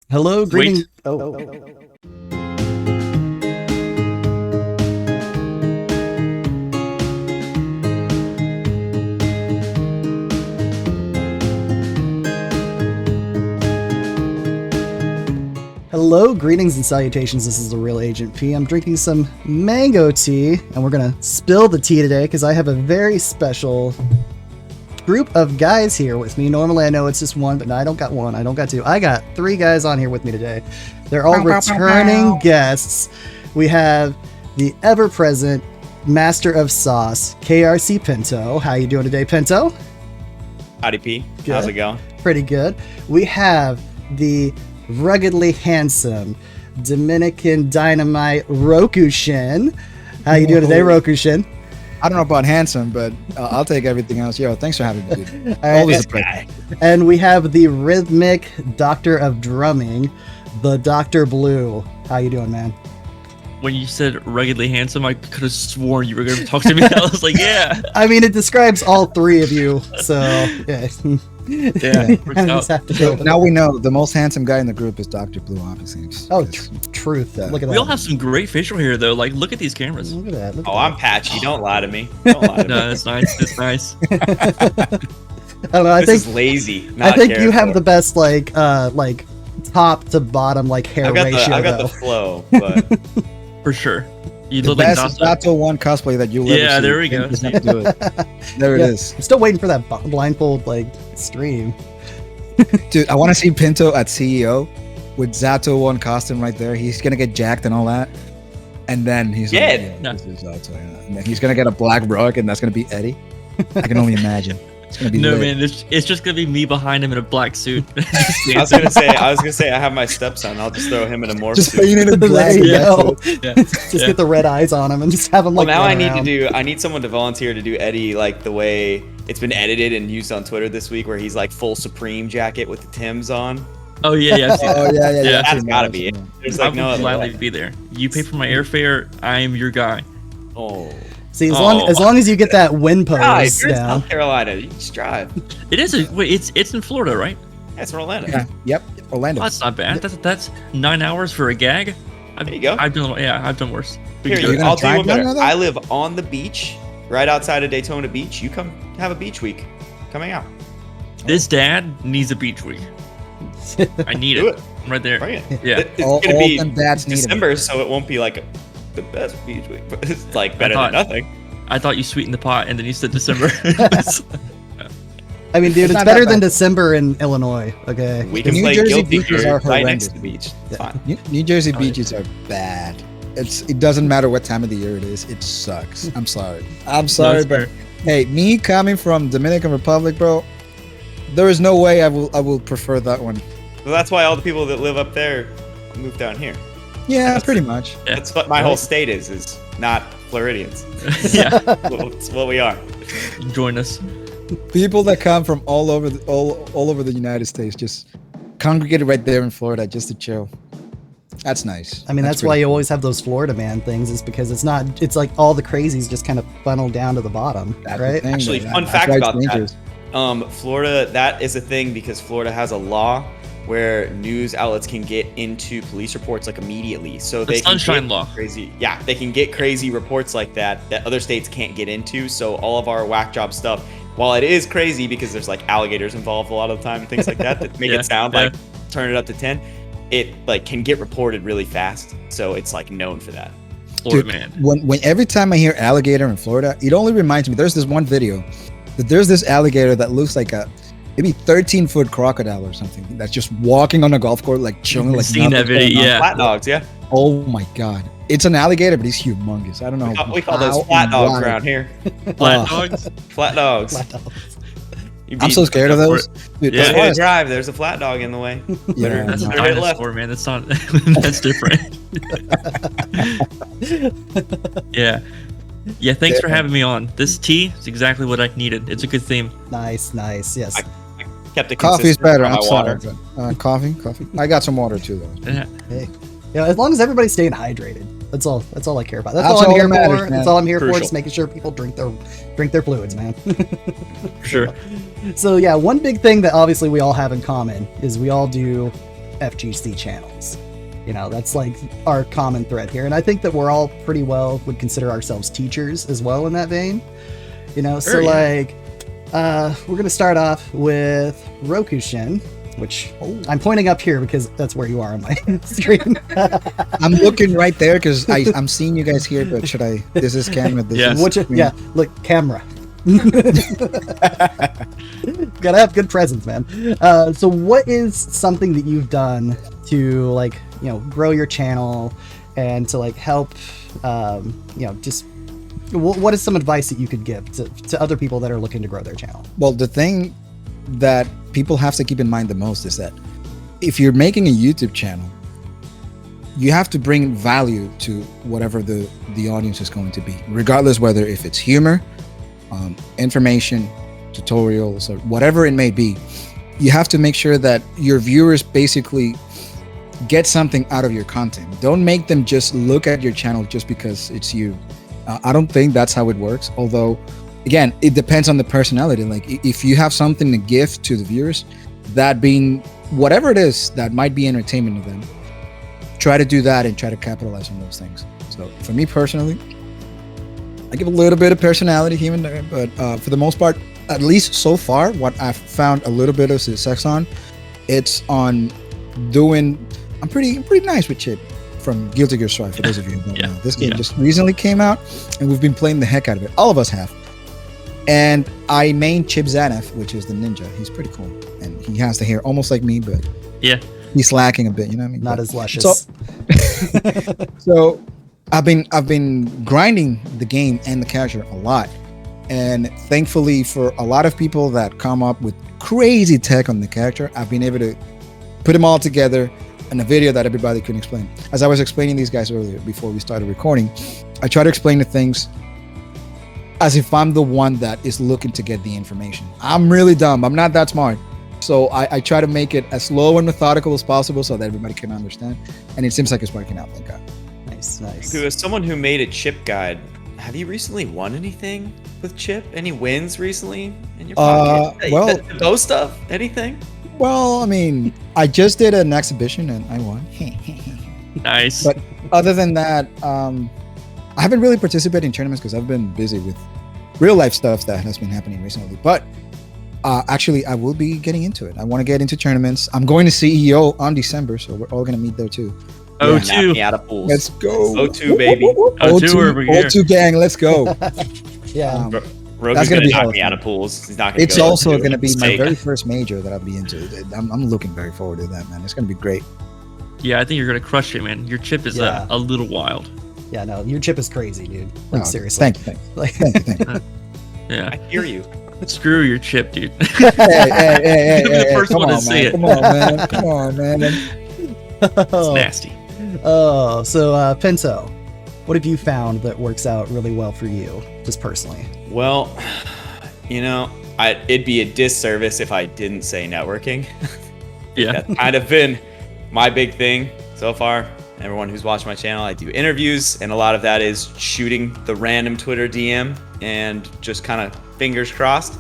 Hello, greeting. Wait. Oh. Hello, greetings and salutations. This is the Real Agent P. I'm drinking some mango tea, and we're gonna spill the tea today because I have a very special group of guys here with me. Normally I know it's just one, but no, I don't got one. I don't got two. I got three guys on here with me today. They're all returning guests. We have the ever-present Master of Sauce, KRCPinto. How you doing today, Pinto? Howdy P. Good. How's it going? Pretty good. We have the ruggedly handsome Dominican Dynamite Rokushen. How you doing today, Rokushen? I don't know about handsome, but I'll take everything else. Yo, thanks for having me, dude. Always a pleasure. And we have the rhythmic doctor of drumming, TheDoctorBlu. How you doing, man? When you said ruggedly handsome, I could have sworn you were going to talk to me. I was like, yeah. I mean, it describes all three of you, so yeah. Yeah. So now we know the most handsome guy in the group is Dr. Blue, obviously. Oh, truth. Look at that. We all have some great facial hair, though. Like, look at these cameras. Look at that. Look at Oh, that. I'm patchy. Don't lie to me. Don't lie to me. No, that's nice. That's nice. I don't know. I This think is lazy. I Not think you cared have for. the best like top to bottom like hair I've got ratio. I've got though. the flow, but For sure. You The look like best Dasa. Zato 1 cosplay that you'll ever see. Yeah, there we go. Just have to do it. There Yeah. it is. I'm still waiting for that blindfold like stream. Dude, I want to see Pinto at CEO with Zato 1 costume right there. He's going to get jacked and all that. And then he's Yeah. No. this is Zato, yeah. And then he's going to get a black rug, and that's going to be Eddie. I can only imagine. It's going to be No, lit. man, it's just going to be me behind him in a black suit. I was gonna say I have my stepson. I'll just throw him in a morph Just suit. painted in black. There you Yeah. go. Yeah. Just Yeah. get the red eyes on him and just have him Well, like. now I run need around. I need someone to volunteer to do Eddie like the way it's been edited and used on Twitter this week, where he's like full Supreme jacket with the Timbs on. Oh, yeah, yeah. I've seen Oh, that. yeah, yeah, Yeah. yeah. That's gotta be it. There's I like would no other gladly way. be there. You pay for my airfare, I am your guy. Oh, See, as Oh. long as you get that win drive. pose You're in down. South Carolina. You just drive. It is wait, it's in Florida, right? That's Orlando. Yeah. Yep. Orlando. Oh, that's not bad. That's 9 hours for a gag. There you go. I've done worse. Here, You're gonna I'll do drive one better. down there, though? I live on the beach, right outside of Daytona Beach. You come have a beach week coming out. This dad needs a beach week. I need Do it. it. I'm right there. Bring it. Yeah. It's all gonna be them dads need 'em. December, so it won't be like the best beach week, but it's like better thought- than nothing. I thought you sweetened the pot, and then you said December. I mean, dude, It's it's not better that than bad. December in Illinois. Okay. We can New play Jersey guilty beaches here are right horrendous. next to the beach. It's fine. New Jersey Oh, yeah. beaches are bad. It doesn't matter what time of the year it is. It sucks. I'm sorry. I'm sorry, it's but fair. hey, me coming from Dominican Republic, bro, there is no way I will prefer that one. Well, that's why all the people that live up there move down here. Yeah, pretty much. Yeah. That's what my whole state is not Floridians. Yeah. It's what we are. Join us. People that come from all over all over the United States just congregated right there in Florida just to chill. That's nice. I mean, that's why you always have those Florida man things, is because it's like all the crazies just kind of funnel down to the bottom, That's the right? thing, Actually, man. fun That's fact why it's about that. dangerous. Florida, that is a thing because Florida has a law where news outlets can get into police reports like immediately. So The they can Sunshine get Law. crazy. Yeah, they can get crazy reports like that other states can't get into. So all of our whack job stuff, while it is crazy because there's like alligators involved a lot of the time and things like that that make Yeah, it sound yeah. like turn it up to 10, it like can get reported really fast. So it's like known for that. Florida Dude, man. when every time I hear alligator in Florida, it only reminds me. There's this one video that there's this alligator that looks like a maybe 13-foot crocodile or something that's just walking on a golf course like chilling like Seen that nothing's video, going on. yeah. Flat dogs, yeah. Oh my god, it's an alligator, but he's humongous. I don't know. We call those how flat and dogs why. around here. Flat Oh. dogs. Flat dogs. Flat dogs. I'm so scared of those. Dude, Yeah. as Hey, far to as- drive, there's a flat dog in the way. yeah, That's a no. Better hit left. dinosaur, man. That's not. That's different. Yeah. Yeah. Thanks for having me on. This tea is exactly what I needed. It's a good theme. Nice, yes. Kept it Coffee's consistent better. on I'm my sorry. water. but, coffee. I got some water too, though. Yeah. Hey, yeah, as long as everybody's staying hydrated, that's all I care about. That's That's all I'm all here that matters, for. man. That's all I'm here for. Crucial. Just making sure people drink their fluids, man. For sure. So yeah, one big thing that obviously we all have in common is we all do FGC channels. You know, that's like our common thread here. And I think that we're all pretty well would consider ourselves teachers as well in that vein. You know, so like we're going to start off with Rokushen, which I'm pointing up here because that's where you are on my screen. I'm looking right there because I'm seeing you guys here, but should I? This is camera. This is yeah, look, camera. Gotta have good presence, man. So what is something that you've done to like, you know, grow your channel and to like help, you know, just what is some advice that you could give to other people that are looking to grow their channel? Well, the thing that people have to keep in mind the most is that if you're making a YouTube channel, you have to bring value to whatever the audience is going to be, regardless whether if it's humor, information, tutorials, or whatever it may be. You have to make sure that your viewers basically get something out of your content. Don't make them just look at your channel just because it's you. I don't think that's how it works. Although, again, it depends on the personality. Like if you have something to give to the viewers, that being whatever it is that might be entertainment to them, try to do that and try to capitalize on those things. So for me personally, I give a little bit of personality here and there, but for the most part, at least so far, what I've found a little bit of success on, it's on doing. I'm pretty nice with Chip from Guilty Gear Strive. For those of you who don't know, this game just recently came out, and we've been playing the heck out of it. All of us have. And I main Chip Zaneth, which is the ninja. He's pretty cool, and he has the hair almost like me, but he's lacking a bit. You know what I mean? Not as luscious. So I've been grinding the game and the character a lot, and thankfully for a lot of people that come up with crazy tech on the character, I've been able to put them all together in a video that everybody can explain. As I was explaining these guys earlier before we started recording, I try to explain the things as if I'm the one that is looking to get the information. I'm really dumb. I'm not that smart. So I try to make it as slow and methodical as possible so that everybody can understand. And it seems like it's working out, thank God. Nice. As someone who made a Chip guide, have you recently won anything with Chip? Any wins recently in your pocket? Well, those stuff? Anything? Well, I mean, I just did an exhibition and I won. Nice. But other than that, I haven't really participated in tournaments because I've been busy with real life stuff that has been happening recently. But actually, I will be getting into it. I want to get into tournaments. I'm going to CEO on December, so we're all going to meet there too. O2. Out of pools. Let's go. O2, baby. O2 over here. O2 gang, let's go. Yeah. Roku's gonna knock me out of pools. He's not gonna. It's also gonna be my very first major that I'll be into. I'm looking very forward to that, man. It's gonna be great. Yeah, I think you're gonna crush it, man. Your Chip is a little wild. Yeah, no, your Chip is crazy, dude. Like seriously. Thank you. Like, thank you. Yeah. I hear you. Screw your Chip, dude. Hey, You'll be the first one to say it. Come on, man. Come on, man. It's nasty. Oh, so Pinto, what have you found that works out really well for you, just personally? Well, you know, it'd be a disservice if I didn't say networking. Yeah. That's kind of been my big thing so far. Everyone who's watched my channel, I do interviews, and a lot of that is shooting the random Twitter DM and just kind of fingers crossed.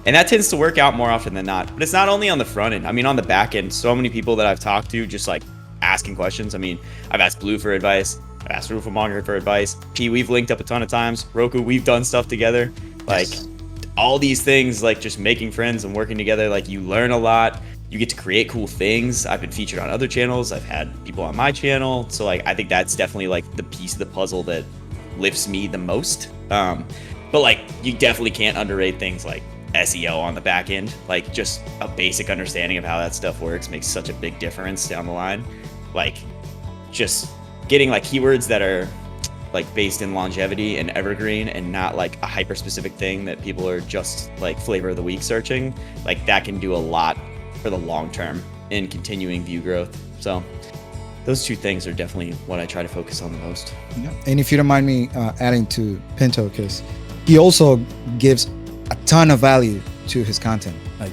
And that tends to work out more often than not. But it's not only on the front end. I mean, on the back end, so many people that I've talked to just like asking questions. I mean, I've asked Blue for advice. I've asked Rufamonger for advice. P, we've linked up a ton of times. Roku, we've done stuff together. Like all these things, like just making friends and working together, like you learn a lot. You get to create cool things. I've been featured on other channels. I've had people on my channel. So like, I think that's definitely like the piece of the puzzle that lifts me the most. But like, you definitely can't underrate things like SEO on the back end. Like just a basic understanding of how that stuff works makes such a big difference down the line. Like just getting like keywords that are like based in longevity and evergreen and not like a hyper specific thing that people are just like flavor of the week searching, like that can do a lot for the long term in continuing view growth. So those two things are definitely what I try to focus on the most. Yeah. And if you don't mind me adding to Pinto, because he also gives a ton of value to his content. Like,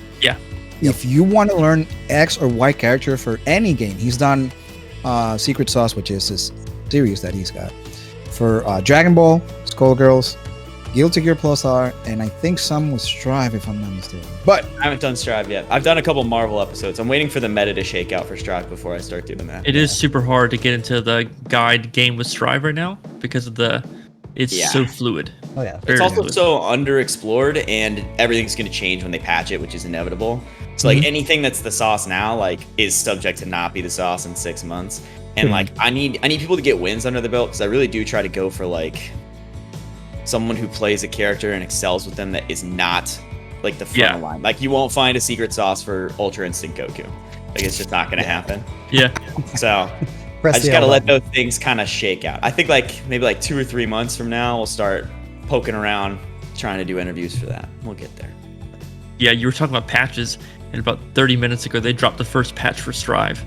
if you want to learn X or Y character for any game, he's done Secret Sauce, which is his series that he's got for Dragon Ball, Skullgirls, Guilty Gear Plus R, and I think some with Strive, if I'm not mistaken. But I haven't done Strive yet. I've done a couple Marvel episodes. I'm waiting for the meta to shake out for Strive before I start doing that. It is super hard to get into the guide game with Strive right now because of it's so fluid. Oh yeah. It's also fluid. so underexplored, and everything's going to change when they patch it, which is inevitable. So like anything that's the sauce now, like, is subject to not be the sauce in 6 months. And like, I need people to get wins under the belt, because I really do try to go for like someone who plays a character and excels with them that is not like the front of the line. Like, you won't find a secret sauce for Ultra Instinct Goku. Like, it's just not going to happen. Yeah. So I just got to let those things kind of shake out. I think like maybe like 2 or 3 months from now, we'll start poking around trying to do interviews for that. We'll get there. Yeah, you were talking about patches, and about 30 minutes ago, they dropped the first patch for Strive.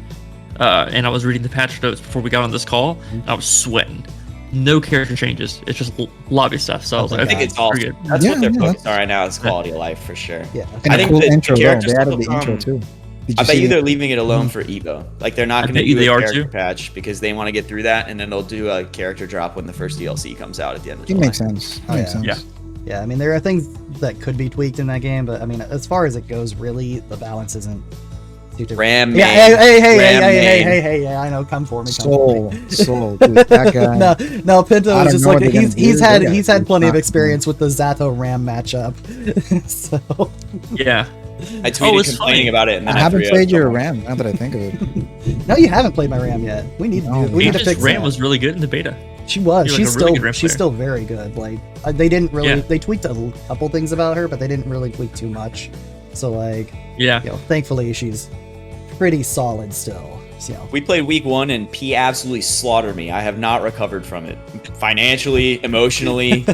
And I was reading the patch notes before we got on this call, and I was sweating. No character changes. It's just lobby stuff. So I was like, I think it's all pretty good. that's what they're focused on right now, is quality of life for sure. Yeah. and I a think cool the intro. Though. characters They added will the intro come- too. Did I bet see you that? they're leaving it alone for Evo. Like, they're not I going to bet you do they a are character too. patch because they want to get through that, and then they'll do a character drop when the first DLC comes out at the end of It July. makes sense. It Oh, makes yeah. sense. Yeah, I mean, there are things that could be tweaked in that game, but I mean, as far as it goes, really, the balance isn't too different. Ram Yeah, main. hey, Ram main. yeah, I know, come for me, come for me. Soul, dude, that guy. No, Pinto I is don't just know like, what they're he's gonna do. he's They're had plenty of not- experience with the Zato Ram matchup, so. Yeah. I tweeted it's complaining funny. about it, and then I haven't 3-0'd played your someone. Ram. Now that I think of it, No, you haven't played my Ram yet. We need to No, we need to Aegis fix Ram that. was really good in the beta. She was. You're like She's a really still good Ram she's player. still very good. Like, they didn't really Yeah. they tweaked a couple things about her, but they didn't really tweak too much. So like, Yeah. you know, thankfully she's pretty solid still. So, We played week 1, and P absolutely slaughtered me. I have not recovered from it. Financially, emotionally,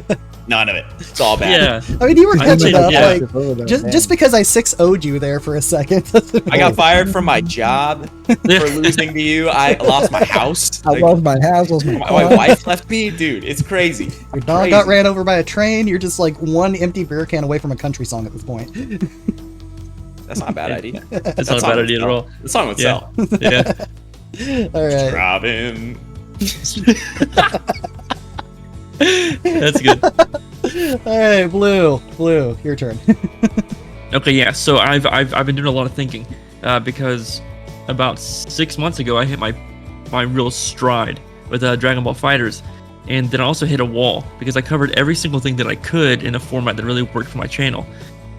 none of it. It's all bad. Yeah. I mean, you were I catching did, up. yeah. Like, just because I 6-0'd you there for a second. I got fired from my job for losing to you. I lost my house. I Like, lost my house, lost my my car. wife left me. Dude, it's crazy. Your dog got ran over by a train. You're just like one empty beer can away from a country song at this point. That's not a bad idea. It's not a bad idea at all. The song would Yeah. sell. Yeah. All right. Robin. That's good. All right, Blue, your turn. Okay, yeah. So I've been doing a lot of thinking because about 6 months ago I hit my real stride with Dragon Ball Fighters, and then I also hit a wall because I covered every single thing that I could in a format that really worked for my channel.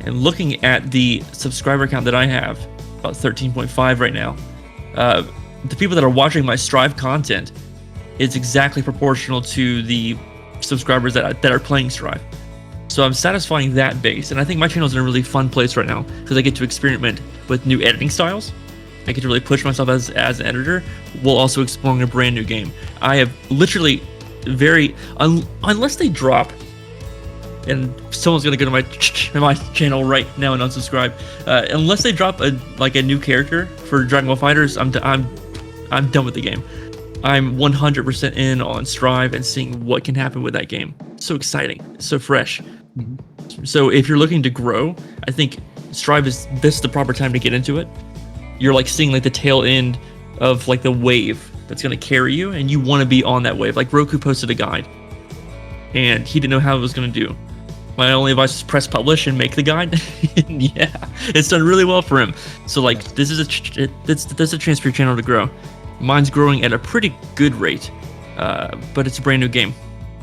And looking at the subscriber count that I have, about 13.5 right now, the people that are watching my Strive content is exactly proportional to the subscribers that are playing Strive. So I'm satisfying that base, and I think my channel is in a really fun place right now because I get to experiment with new editing styles. I get to really push myself as an editor while also exploring a brand new game. I have literally unless they drop, and someone's gonna go to my channel right now and unsubscribe. Unless they drop a new character for Dragon Ball Fighters, I'm done with the game. I'm 100% in on Strive and seeing what can happen with that game. So exciting, so fresh. So if you're looking to grow, I think Strive is the proper time to get into it. You're like seeing like the tail end of like the wave that's gonna carry you, and you want to be on that wave. Like Roku posted a guide, and he didn't know how it was gonna do. My only advice is press publish and make the guide. And yeah, it's done really well for him. So like this is that's a chance for your channel to grow. Mine's growing at a pretty good rate, but it's a brand new game.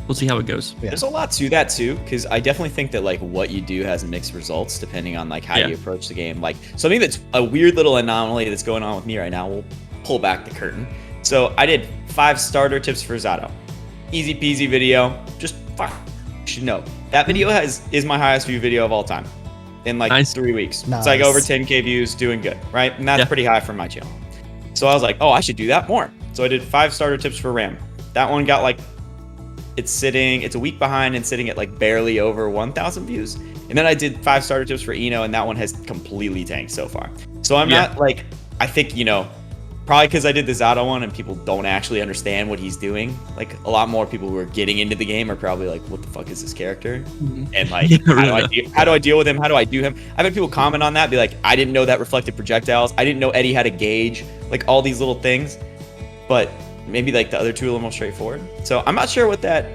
We'll see how it goes. Yeah. There's a lot to that too, because I definitely think that like what you do has mixed results depending on like how you approach the game. Like something that's a weird little anomaly that's going on with me right now. We'll pull back the curtain. So I did 5 starter tips for Zato. Easy peasy video. Just fine. You should know that video is my highest view video of all time in like 3 weeks. It's like over 10K views, doing good, right? And that's pretty high for my channel. So I was like, oh, I should do that more. So I did 5 starter tips for RAM. That one got like, it's a week behind and sitting at like barely over 1,000 views. And then I did 5 starter tips for Eno, and that one has completely tanked so far. So I'm not like, I think, probably because I did the Zato one and people don't actually understand what he's doing. Like a lot more people who are getting into the game are probably like, what the fuck is this character? And like, how do I deal with him? How do I do him? I've had people comment on that, be like, I didn't know that reflected projectiles. I didn't know Eddie had a gauge, like all these little things. But maybe like the other two are a little more straightforward. So I'm not sure what that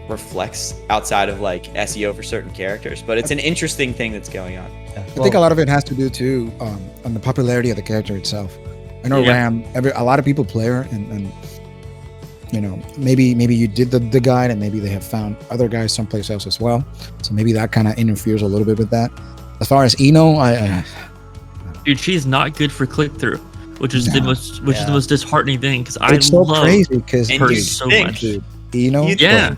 reflects outside of like SEO for certain characters, but it's an interesting thing that's going on. Yeah. I think a lot of it has to do too on the popularity of the character itself. I know Ram. A lot of people play her, and maybe you did the guide, and maybe they have found other guys someplace else as well. So maybe that kind of interferes a little bit with that. As far as Eno, Dude, she's not good for click through, which is the most disheartening thing because I so love crazy because her so much. Dude, Eno, Yeah.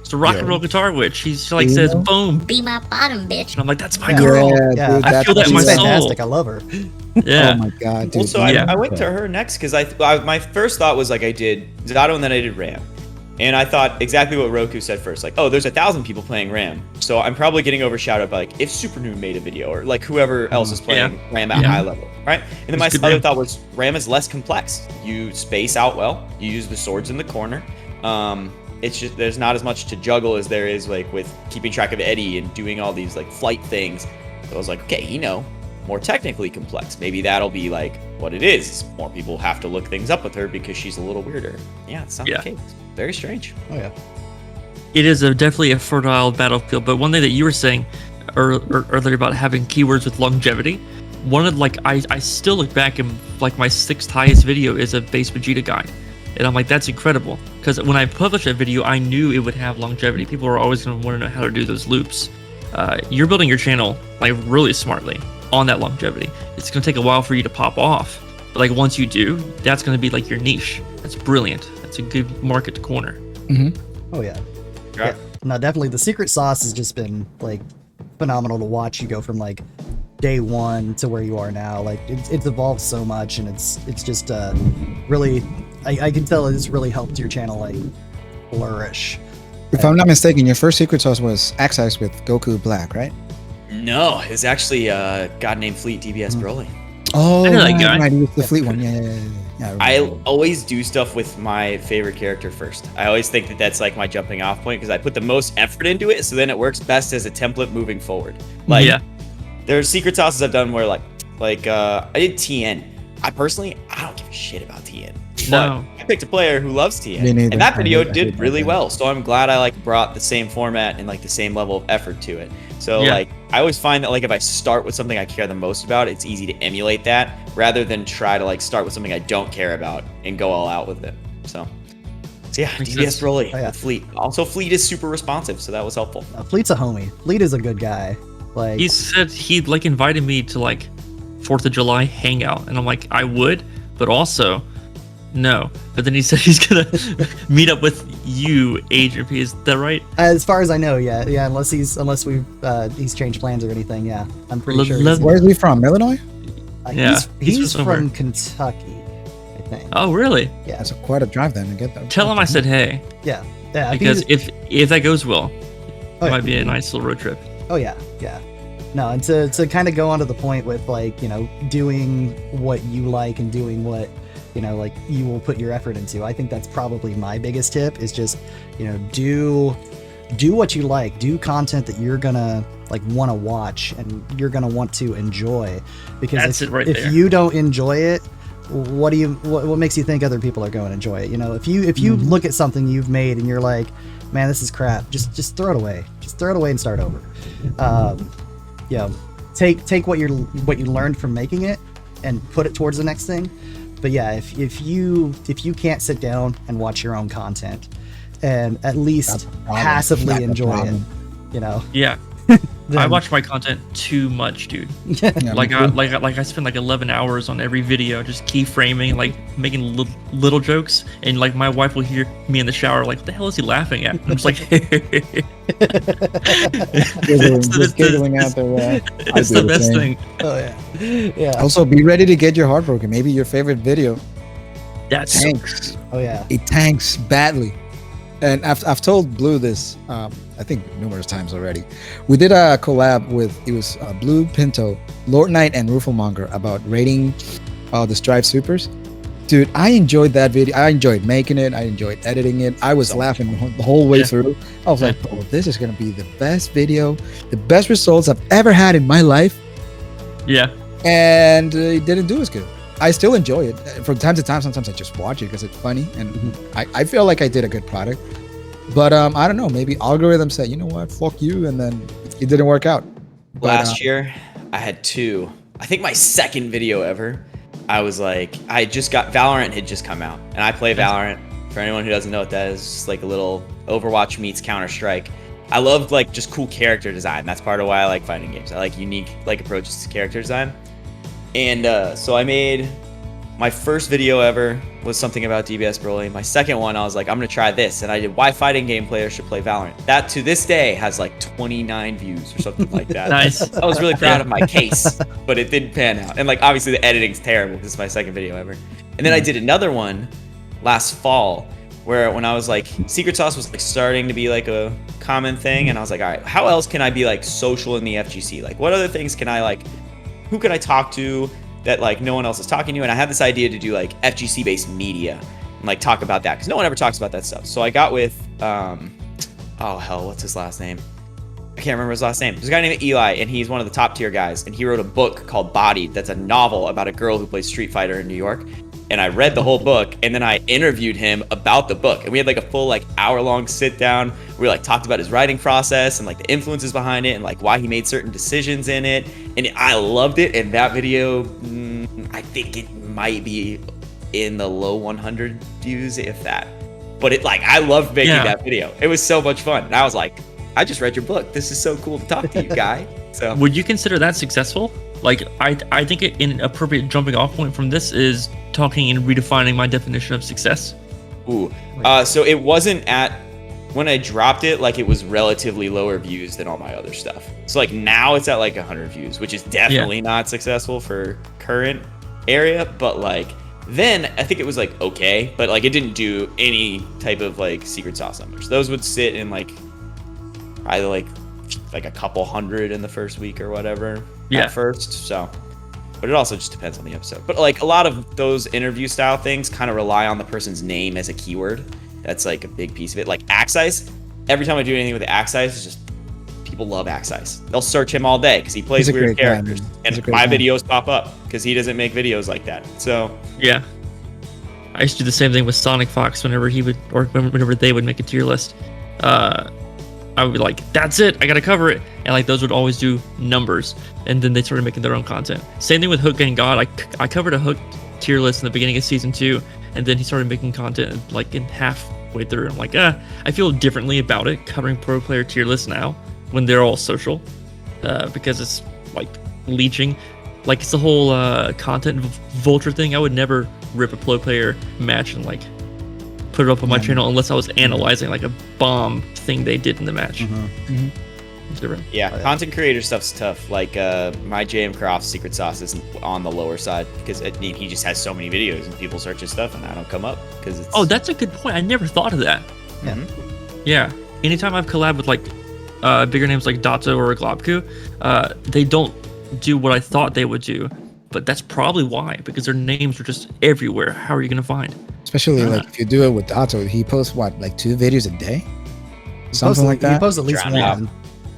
It's the rock and roll guitar witch. She's like says, "Boom, Be my bottom, bitch." and I'm like, "That's my girl." Yeah, dude, I feel that in my she's soul. fantastic. I love her. Yeah. Oh my god, dude. Well, so I went to her next because my first thought was like I did Zato and then I did Ram. And I thought exactly what Roku said first, like, oh, there's 1,000 people playing Ram. So I'm probably getting overshadowed by like if Supernoon made a video or like whoever else is playing Ram at high level, right? And then my other thought was Ram is less complex. You space out well, you use the swords in the corner. It's just there's not as much to juggle as there is like with keeping track of Eddie and doing all these like flight things. So I was like, okay, more technically complex. Maybe that'll be like what it is. More people have to look things up with her because she's a little weirder. Yeah, it's not the case. Very strange. Oh yeah. It is definitely a fertile battlefield. But one thing that you were saying earlier about having keywords with longevity, I still look back and like my 6th highest video is a base Vegeta guide. And I'm like, that's incredible. Because when I published that video, I knew it would have longevity. People are always going to want to know how to do those loops. You're building your channel like really smartly on that longevity. It's going to take a while for you to pop off. But like once you do, that's going to be like your niche. That's brilliant. That's a good market to corner. Mm-hmm. Oh yeah. No, definitely the secret sauce has just been like phenomenal to watch you go from like day one to where you are now. Like it's evolved so much, and it's just really I can tell it's really helped your channel like flourish. If I'm not mistaken, your first secret sauce was Axe with Goku Black, right? No, it's actually a god named Fleet DBS Broly. Oh, I know that guy. right, he was the Fleet one. Yeah. I always do stuff with my favorite character first. I always think that that's like my jumping off point because I put the most effort into it, so then it works best as a template moving forward. Like, there's secret sauces I've done where like I did TN. I don't give a shit about TN. No. But I picked a player who loves Me TN, neither. and that video I did hate really that. well. So I'm glad I like brought the same format and like the same level of effort to it. So like I always find that like if I start with something I care the most about, it's easy to emulate that rather than try to like start with something I don't care about and go all out with it. So yeah, Makes DBS sense. Broly Oh, yeah. with Fleet. Also, Fleet is super responsive, so that was helpful. Fleet's a homie. Fleet is a good guy. Like He said he'd like invited me to like 4th of July hangout, and I'm like, I would, but also no. But then he said he's gonna meet up with you, Agent P. Is that right? as far as I know, yeah, unless he's changed plans or anything, yeah. I'm pretty sure. Where is he from? Illinois? Yeah, he's somewhere. from Kentucky, I think. Oh, really? Yeah, That's quite a drive then. I get that. Tell him I said hey, yeah. I think because he's- if that goes well, Oh, it yeah. might be a nice little road trip. Oh yeah. No, and to kind of go on to the point with like, doing what you like and doing what, like you will put your effort into. I think that's probably my biggest tip is just, do what you like, do content that you're gonna like want to watch and you're gonna want to enjoy. Because That's it right if there. you don't enjoy it, what makes you think other people are going to enjoy it? If you look at something you've made and you're like, man, this is crap, just throw it away. Just throw it away and start over. Take what you learned from making it and put it towards the next thing. But yeah, if you can't sit down and watch your own content and at least passively That's the enjoy problem. it, Yeah, then, I watch my content too much, dude. Yeah, Like me too. I spend like 11 hours on every video, just keyframing, like making little jokes, and like my wife will hear me in the shower, like, what the hell is he laughing at? I'm just like, Just giggling out there. I it's do the the best same. thing. oh yeah. Also, be ready to get your heart broken. Maybe your favorite video That's tanks. Oh yeah. It tanks badly. And I've told Blue this, I think numerous times already. We did a collab with, it was Blue, Pinto, Lord Knight, and Rufelmonger about rating the Strive Supers. Dude, I enjoyed that video. I enjoyed making it. I enjoyed editing it. I was laughing the whole way through. I was like, bro, this is going to be the best video, the best results I've ever had in my life. Yeah. And it didn't do as good. I still enjoy it. From time to time, sometimes I just watch it because it's funny. And I feel like I did a good product. But I don't know. Maybe algorithm said, you know what, fuck you, and then it didn't work out. But, Last year, I had 2. I think my second video ever. I was like, I just got Valorant had just come out, and I play Valorant. For anyone who doesn't know what that is, it's just like a little Overwatch meets Counter-Strike. I love like just cool character design. That's part of why I like fighting games. I like unique like approaches to character design. And so I made my first video ever was something about DBS Broly. My second one, I was like, I'm gonna try this, and I did why fighting game players should play Valorant. That to this day has like 29 views or something like that. Nice. I was really proud of my case, but it didn't pan out. And like obviously the editing's terrible because it's my second video ever. And then I did another one last fall where when I was like, Secret Sauce was like starting to be like a common thing, and I was like, all right, how else can I be like social in the FGC? Like what other things can I like, who can I talk to that like no one else is talking to? And I had this idea to do like FGC based media and like talk about that because no one ever talks about that stuff. So I got with oh hell, what's his last name? I can't remember his last name. There's a guy named Eli, and he's one of the top tier guys, and he wrote a book called Bodied that's a novel about a girl who plays Street Fighter in New York. And I read the whole book, and then I interviewed him about the book, and we had like a full like hour-long sit down. We like talked about his writing process and like the influences behind it and like why he made certain decisions in it. And I loved it. And that video, I think it might be in the low 100 views, if that. But it like I loved making that video. It was so much fun. And I was like, I just read your book. This is so cool to talk to you, guy. So would you consider that successful? Like, I think an appropriate jumping off point from this is talking and redefining my definition of success. Ooh. So it wasn't at, when I dropped it, like it was relatively lower views than all my other stuff. So like now it's at like 100 views, which is definitely not successful for current area. But like then I think it was like okay, but like it didn't do any type of like secret sauce numbers. Those would sit in like either like a couple hundred in the first week or whatever at first. So, but it also just depends on the episode. But like a lot of those interview style things kind of rely on the person's name as a keyword. That's like a big piece of it. Like Axe Ice, every time I do anything with Axe Ice, it's just people love Axe Ice. They'll search him all day because he plays weird characters, and my videos pop up because he doesn't make videos like that. So yeah, I used to do the same thing with Sonic Fox whenever he would, or whenever they would make a tier list. I would be like, that's it, I gotta cover it. And like those would always do numbers. And then they started making their own content. Same thing with Hook and God. I covered a Hook tier list in the beginning of season 2. And then he started making content like in halfway through. I'm like, I feel differently about it, covering pro player tier lists now when they're all social. Because it's like leeching. Like it's the whole content vulture thing. I would never rip a pro player match and like put it up on my channel unless I was analyzing like a bomb thing they did in the match. It's different. Yeah, content creator stuff's tough. Like my JM Croft secret sauce is on the lower side because he just has so many videos and people search his stuff and I don't come up because it's. Oh, that's a good point. I never thought of that. Yeah. Anytime I've collabed with like bigger names like Dato or Globku, they don't do what I thought they would do, but that's probably why, because their names are just everywhere. How are you gonna find? Especially like if you do it with Dato, he posts what, like 2 videos a day? Something like that? He posts at least one.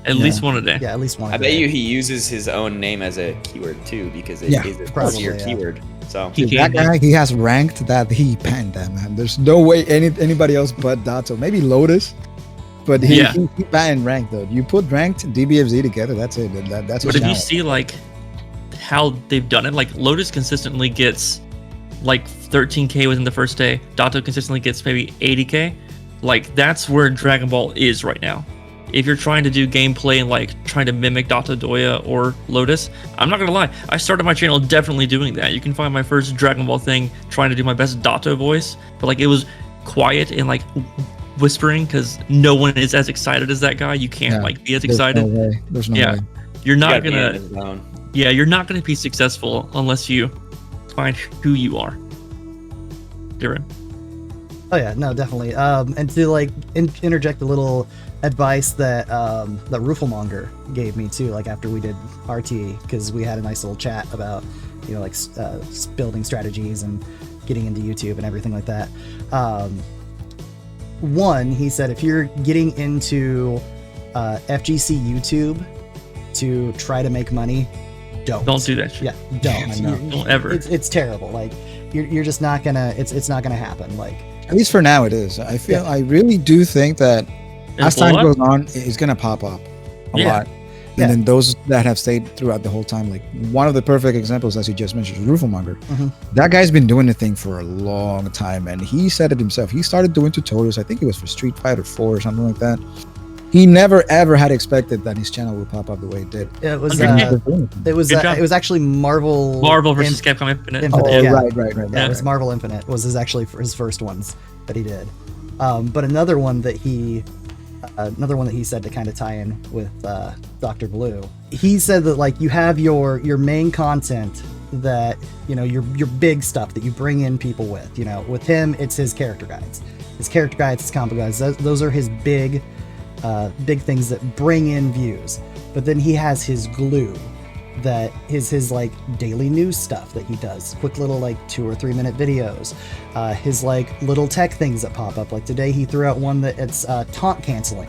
At least one a day. Yeah, at least one. I bet you he uses his own name as a keyword too because it is a your keyword. So that guy, he has ranked that he panned that, man. There's no way anybody else but Dato. Maybe Lotus, but he banned ranked though. You put ranked DBFZ together, that's it. That's. But if you see like how they've done it, like Lotus consistently gets like 13k within the first day. Dato consistently gets maybe 80k. Like that's where Dragon Ball is right now. If you're trying to do gameplay and like trying to mimic Dato Doya or Lotus, I'm not gonna lie, I started my channel definitely doing that. You can find my first Dragon Ball thing trying to do my best Dato voice, but like it was quiet and like whispering because no one is as excited as that guy. You can't like be as excited. There's no way. You're not gonna. Yeah, you're not gonna be successful unless you find who you are. Darren. Oh yeah, no, definitely. And to like interject a little advice that that Rooflemonger gave me too, like after we did RT, because we had a nice little chat about, you know, like building strategies and getting into YouTube and everything like that. One, he said, if you're getting into FGC YouTube to try to make money, don't do that shit. Yeah, don't. Don't ever. It's terrible. Like you're just not gonna. It's not gonna happen. Like At least for now, it is. I feel. Yeah. I really do think that as blow time up? goes on, it's gonna pop up a Yeah. lot. Yeah. And then those that have stayed throughout the whole time, like one of the perfect examples, as you just mentioned, is Roofomonger. Mhm. That guy's been doing the thing for a long time, and he said it himself. He started doing tutorials. I think it was for Street Fighter 4 or something like that. He never ever had expected that his channel would pop up the way it did. it was. Okay. It was. Good job. It was actually Marvel. Marvel versus Capcom Infinite. Infinite. Oh, Yeah. right. Yeah, Yeah. it was Marvel Infinite. Was actually for his first ones that he did. But another one that he said to kind of tie in with TheDoctorBlu. He said that like you have your main content that your big stuff that you bring in people with. With him, it's his character guides, his comic guides. Those are his big things that bring in views. But then he has his glue. That is his like daily news stuff that he does, quick little like 2 or 3 minute videos, his like little tech things that pop up. Like today he threw out one that it's taunt canceling.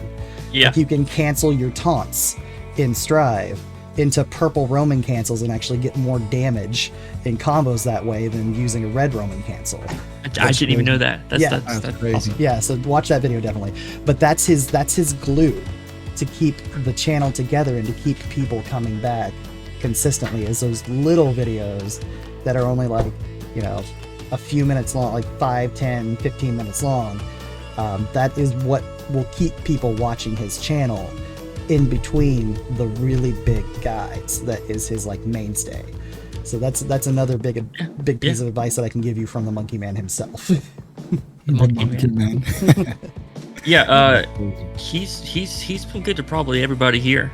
Yeah. Like you can cancel your taunts in Strive into purple Roman cancels and actually get more damage in combos that way than using a red Roman cancel. I didn't even know that. That's, Yeah. that's Crazy. awesome. Yeah, so watch that video definitely. But that's his glue to keep the channel together and to keep people coming back consistently, is those little videos that are only like a few minutes long, like 5, 10, 15 minutes long. That is what will keep people watching his channel in between the really big guides. That is his like mainstay. So that's another big piece of advice that I can give you from the Monkey Man himself. Monkey Man. Yeah, he's been good to probably everybody here.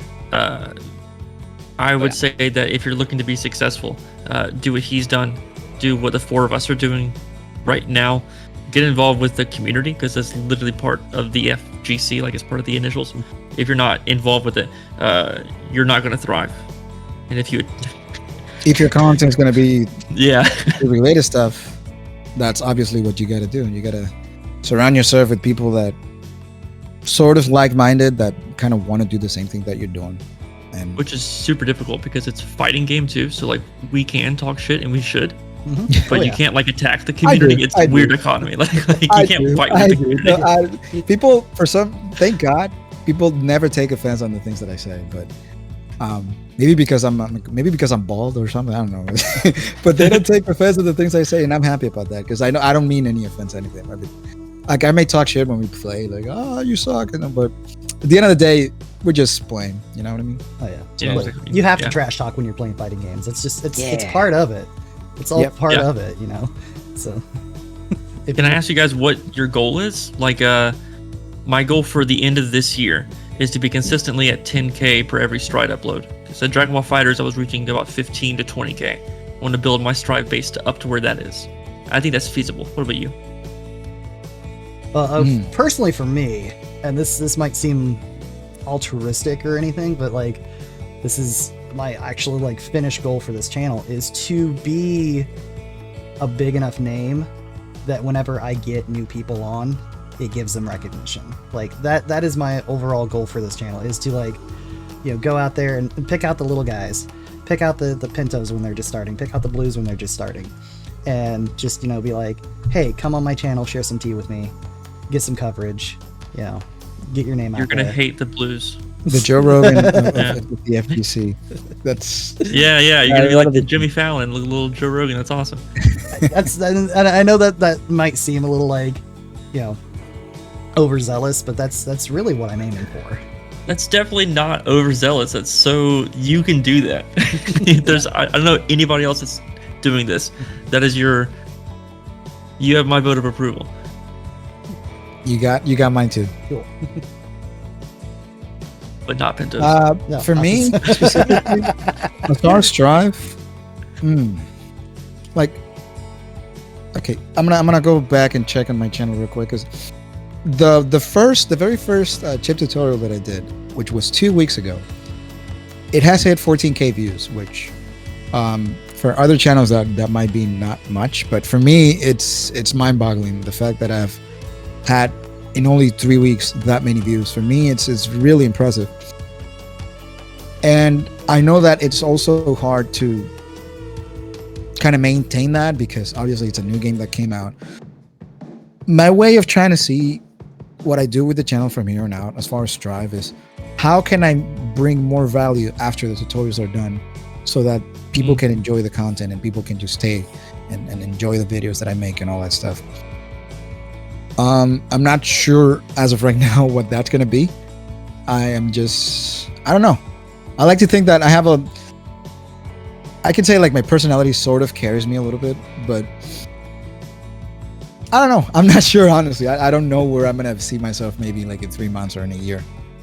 I would say that if you're looking to be successful, do what he's done, do what the 4 of us are doing right now. Get involved with the community, because that's literally part of the FGC, like it's part of the initials. If you're not involved with it, you're not going to thrive. And if Your content's gonna be the related stuff, that's obviously what you got to do. And you got to surround yourself with people that sort of like-minded, that kind of want to do the same thing that you're doing. And which is super difficult because it's a fighting game too. So like we can talk shit and we should, Mhm. but Oh, you yeah. can't like attack the community. It's a weird economy. Like you can't fight with the community. People, thank God, people never take offense on the things that I say. But maybe because I'm bald or something. I don't know. But they don't take offense on the things I say, and I'm happy about that, because I know I don't mean any offense or anything. Like I may talk shit when we play, like, oh, you suck, but at the end of the day, we're just playing. You know what I mean? Oh yeah. Yeah, But exactly. you have to Yeah. trash talk when you're playing fighting games. It's just it's part of it. It's all part Yeah. of it, So Can I ask you guys what your goal is? Like, my goal for the end of this year is to be consistently at 10K per every Stride upload. So Dragon Ball Fighters, I was reaching about 15 to 20K. I want to build my Stride base up to where that is. I think that's feasible. What about you? Personally for me, and this might seem altruistic or anything, but like this is my actual like finished goal for this channel, is to be a big enough name that whenever I get new people on, it gives them recognition. Like that is my overall goal for this channel, is to like go out there and pick out the little guys, pick out the Pintos when they're just starting, pick out the Blues when they're just starting, and just be like, hey, come on my channel, share some tea with me, get some coverage, get your name You're out gonna there. hate the Blues. The Joe Rogan of Yeah. the FGC. That's Yeah, you're gonna be a lot like of the it- Jimmy Fallon, little Joe Rogan. That's awesome. And I know that might seem a little like overzealous, but that's really what I'm aiming for. That's definitely not overzealous. That's so you can do that. I don't know anybody else that's doing this. That is you have my vote of approval. you got mine too. Cool. But not Pintos. No, For me specifically, as far as Strive, like, okay, I'm gonna go back and check on my channel real quick, because the very first chip tutorial that I did, which was 2 weeks ago, it has hit 14K views, which for other channels that might be not much, but for me it's mind-boggling, the fact that I've had in only 3 weeks that many views. For me, it's really impressive. And I know that it's also hard to kind of maintain that because obviously it's a new game that came out. My way of trying to see what I do with the channel from here on out, as far as Strive, is how can I bring more value after the tutorials are done so that people can enjoy the content and people can just stay and enjoy the videos that I make and all that stuff. I'm not sure as of right now what that's going to be. I don't know. I like to think that I can say like my personality sort of carries me a little bit, but I don't know. I'm not sure, honestly. I don't know where I'm going to see myself maybe like in 3 months or in a year.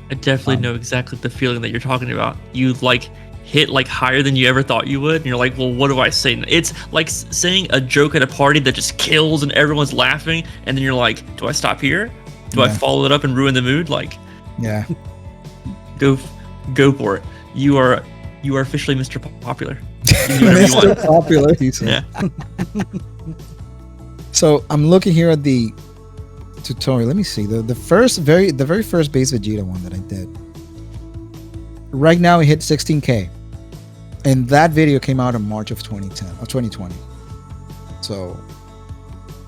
I definitely know exactly the feeling that you're talking about. You like hit like higher than you ever thought you would, and you're like, well, what do I say? It's like saying a joke at a party that just kills and everyone's laughing, and then you're like, do I stop here? Do I follow it up and ruin the mood? Like, yeah, go for it. You are officially Mr. Popular. You do whatever you want. Mr. Popular, he said. Yeah. So I'm looking here at the tutorial. Let me see the very first base Vegeta one that I did. Right now it hit 16K, and that video came out in March of 2020. So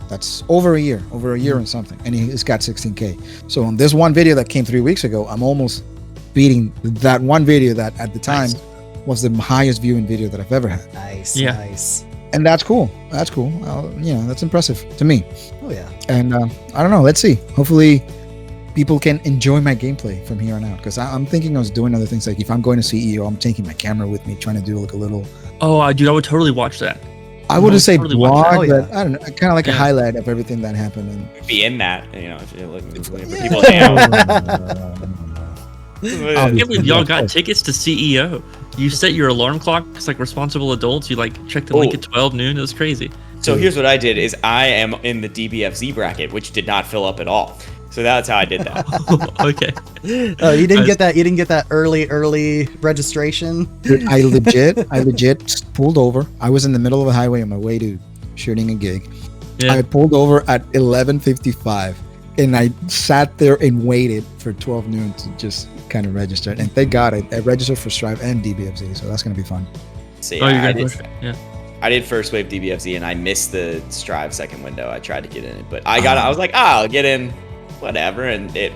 that's over a year and something, and it's got 16K. So on this one video that came 3 weeks ago, I'm almost beating that one video that at the time was the highest viewing video that I've ever had. Nice. And that's cool. That's impressive to me. Oh yeah. And I don't know. Let's see. Hopefully, people can enjoy my gameplay from here on out. Because I'm thinking I was doing other things. Like if I'm going to CEO, I'm taking my camera with me, trying to do like a little. Oh, dude, I would totally watch that. I wouldn't say totally vlog, but I don't know. Kind of like a highlight of everything that happened. And Be in that, if you're looking for people. I can't believe y'all got tickets to CEO. You set your alarm clock. It's like responsible adults. You like check the link at 12 noon. It was crazy. So here's what I did: is I am in the DBFZ bracket, which did not fill up at all. So that's how I did that. Okay. Oh, you didn't get that. You didn't get that early registration. Dude, I legit pulled over. I was in the middle of a highway on my way to shooting a gig. Yeah. I pulled over at 11:55, and I sat there and waited for 12 noon to just kind of register. And thank God I registered for Strive and DBFZ, so that's gonna be fun. So I did first wave DBFZ, and I missed the Strive second window. I tried to get in it, but I was like, I'll get in, whatever, and it.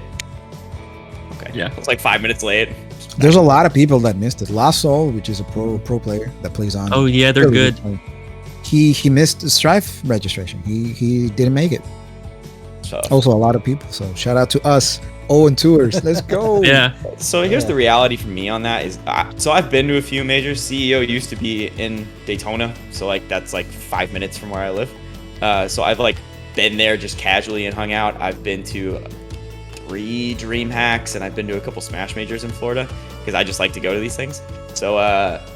Okay. Yeah. It's like 5 minutes late. There's a lot of people that missed it. Lost Soul, which is a pro player that plays on. Oh yeah, they're good. He missed the Strive registration. He didn't make it. So. Also, a lot of people. So shout out to us. Owen Tours. Let's go. Yeah. So here's the reality for me on that is, so I've been to a few majors. CEO used to be in Daytona, so like that's like 5 minutes from where I live. So I've like been there just casually and hung out. I've been to 3 Dream Hacks, and I've been to a couple Smash majors in Florida because I just like to go to these things. So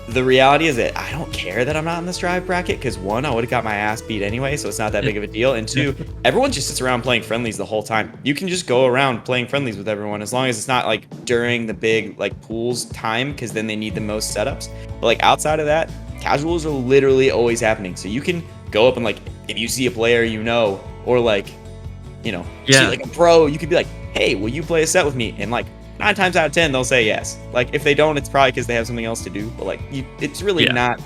the reality is that I don't care that I'm not in the Strive bracket because 1, I would have got my ass beat anyway, so it's not that big of a deal. And 2, everyone just sits around playing friendlies the whole time. You can just go around playing friendlies with everyone as long as it's not like during the big like pools time, because then they need the most setups. But like outside of that, casuals are literally always happening. So you can go up and like if you see a player or like see like a pro, you could be like, hey, will you play a set with me? And like 9 times out of 10 they'll say yes. Like if they don't, it's probably because they have something else to do. But like it's really not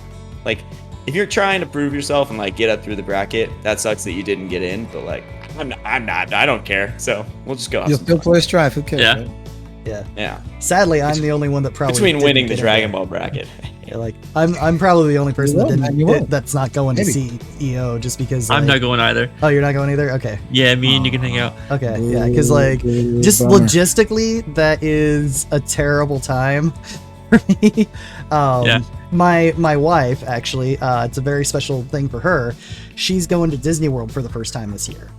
like if you're trying to prove yourself and like get up through the bracket, that sucks that you didn't get in. But like I'm not. I don't care. So we'll just go. You'll still play Strive. Who cares? Yeah. Right? Yeah. Sadly, I'm the only one that probably between winning the didn't Dragon Ball bracket. Yeah, like I'm probably the only person that's not going Maybe. to CEO just because I'm not going either. Oh, you're not going either? Okay. Yeah, me and you can hang out. Okay. Yeah, because like just bummer. logistically, that is a terrible time for me. My wife actually, it's a very special thing for her. She's going to Disney World for the first time this year.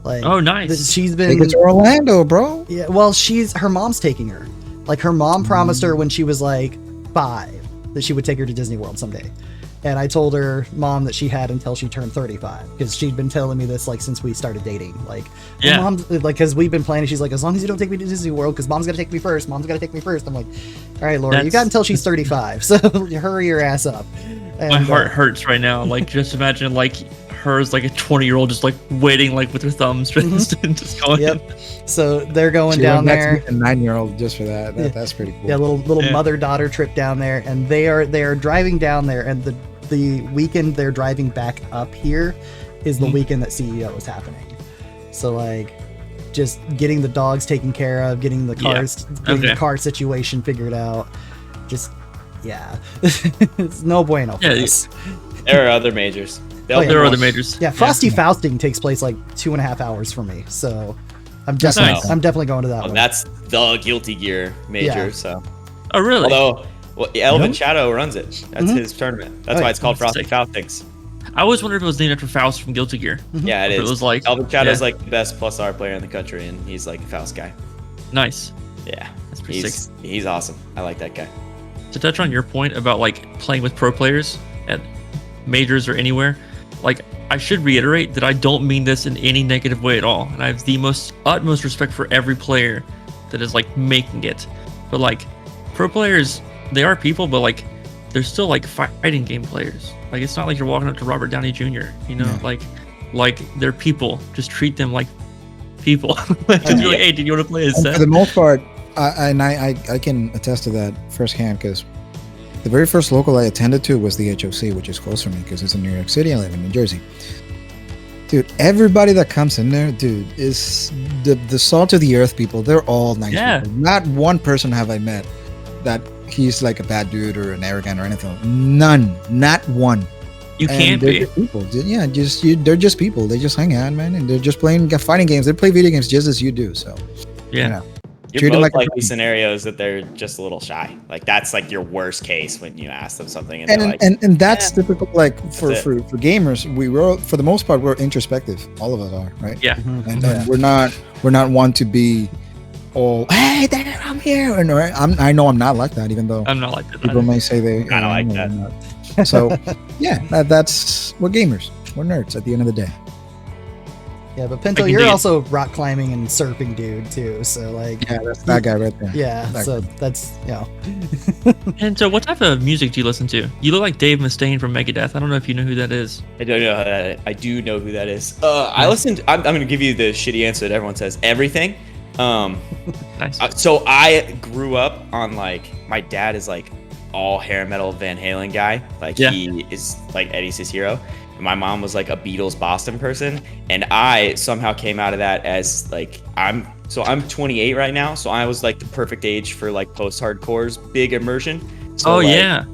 Like, oh, nice. She's been. Take it to Orlando, bro. Yeah. Well, her mom's taking her. Like her mom promised her when she was like 5 that she would take her to Disney World someday. And I told her mom that she had until she turned 35 because she'd been telling me this like since we started dating. Like, mom, like because we've been planning. She's like, as long as you don't take me to Disney World, because mom's gonna take me first. Mom's gonna take me first. I'm like, all right, Laura, you got until she's 35, so hurry your ass up. And, my heart hurts right now. Like, just imagine like her as like a 20-year-old just like waiting like with her thumbs just going. Yep. So they're going She down went back there. to meet a 9-year-old just for that. That's pretty cool. Yeah, little mother-daughter trip down there, and they are driving down there, and the weekend they're driving back up here is the Mhm. weekend that CEO is happening. So like, just getting the dogs taken care of, getting the cars, getting the Okay. car situation figured out. Just it's no bueno for Yeah, us. There are other majors. They'll Oh, yeah. be There are more- other majors. Yeah, Frosty Fausting takes place like 2.5 hours for me, so I'm That's definitely nice. I'm definitely going to that Well, one. that's the Guilty Gear major. Yeah. So, Oh, really? although Elvin Really? Shadow runs it. That's Mhm. his tournament. That's Oh, why yeah. it's called That's Frosty sick. Faustings. I always wondered if it was named after Faust from Guilty Gear. Yeah, it If it is. was like- Elvin Shadow's yeah. like the best plus R player in the country, and he's like a Faust guy. Nice. Yeah, That's pretty sick. he's awesome. I like that guy. To touch on your point about like playing with pro players at majors or anywhere, like I should reiterate that I don't mean this in any negative way at all, and I have the utmost respect for every player that is like making it. But like pro players, they are people, but like they're still like fighting game players. Like it's not like you're walking up to Robert Downey Jr. You know, Yeah. like they're people. Just treat them like people. Like, just be like, hey, did you want to play a And set? for the most part, I can attest to that firsthand because the very first local I attended to was the HOC, which is close for me because it's in New York City. I live in New Jersey. Dude, everybody that comes in there, dude, is the salt of the earth people. They're all nice Yeah. people. Not one person have I met that he's like a bad dude or an arrogant or anything. None. Not one. You And can't they're be. just people. Yeah, they're just people. They just hang out, man, and they're just playing fighting games. They play video games just as you do. So Yeah. you know. You're Treat 'em both like a likely friend. scenarios that they're just a little shy. Like that's like your worst case when you ask them something and, and they're like, and that's typical. Like for That's it. for gamers, we were for the most part we're introspective. All of us are, right? Yeah. Mhm. And Yeah. we're not one to be all hey, there, I'm here. And I know I'm not like that, even though I'm not like that. people may say they Kinda like I'm that. not. So yeah, that's we're gamers. We're nerds at the end of the day. Yeah, but I Pinto, can you're dig it. also rock climbing and surfing dude too. So like, Yeah, that's that guy right there. yeah, That so that's And so, what type of music do you listen to? You look like Dave Mustaine from Megadeth. I don't know if you know who that is. I don't know. I do know who that is. I listened. I'm going to give you the shitty answer that everyone says. Everything. Nice. So I grew up on like my dad is like all hair metal Van Halen guy. Like Yeah. he is like Eddie's his hero. And my mom was like a Beatles Boston person, and I somehow came out of that as like I'm 28 right now, so I was like the perfect age for like post-hardcore's big immersion. So, Oh like, yeah.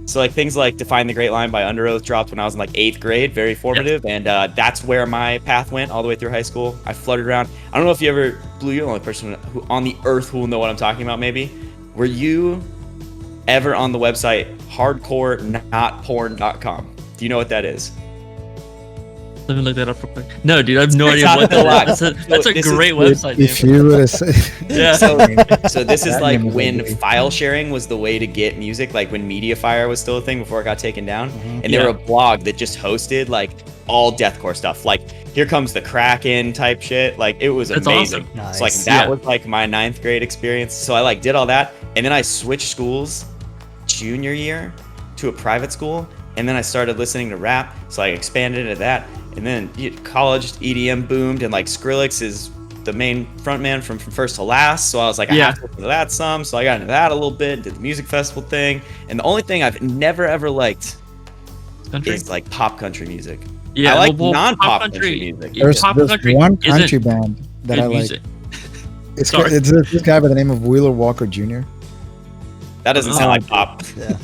So like things like Define the Great Line by Under Oath dropped when I was in like 8th grade, very formative, and that's where my path went all the way through high school. I fluttered around. I don't know if you ever, Blue, you're the only person who on the earth who will know what I'm talking about maybe. Were you ever on the website hardcorenotporn.com? Do you know what that is? Let me look that up real quick. No, dude, I have no It's idea on what the that lot. is. That's a This is- great website, If dude. you would have said, Yeah. So this is That like name is when ugly. file sharing was the way to get music, like when MediaFire was still a thing before it got taken down. Mhm. And they were Yeah. a blog that just hosted like all deathcore stuff. Like here comes the Kraken type shit. Like it was That's amazing. awesome. So like Nice. that Yeah. was like my 9th grade experience. So I like did all that, and then I switched schools junior year to a private school, and then I started listening to rap. So I expanded into that, and then college EDM boomed, and like Skrillex is the main frontman from first to last. So I was like, I Yeah. have to listen to that some. So I got into that a little bit, did the music festival thing, and the only thing I've never ever liked Country? is like pop country music. Yeah, I like well, non-pop country music. there's Pop one country country isn't band that good I like. music. It's Sorry. this guy by the name of Wheeler Walker Jr. That doesn't sound like pop. yeah,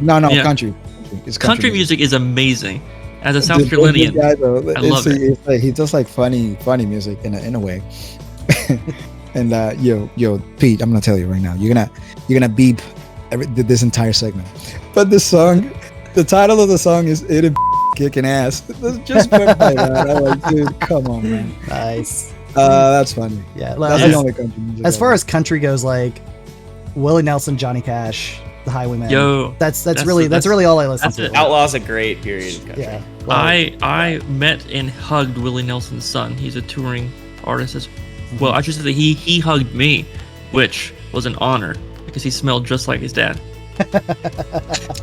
no. No, Yeah. country. It's Country music is amazing. As a South Dude, Carolinian, this guy, though, I love it. it's like, he does like funny music in a way. And yo, Pete, I'm gonna tell you right now, you're gonna beep this entire segment. But the song, the title of the song is "It a Kicking Ass." Just put by that. I'm like, dude, come on, man. Nice. That's funny. Yeah, That's as, the only country music. as I far like. as country goes, like Willie Nelson, Johnny Cash, The Highwayman. Yo, that's that's- really that's that's- really all I listen that's to. it. Outlaw's a great period of country. Yeah. like, I met and hugged Willie Nelson's son. He's a touring artist as well. I should say that he hugged me, which was an honor because he smelled just like his dad.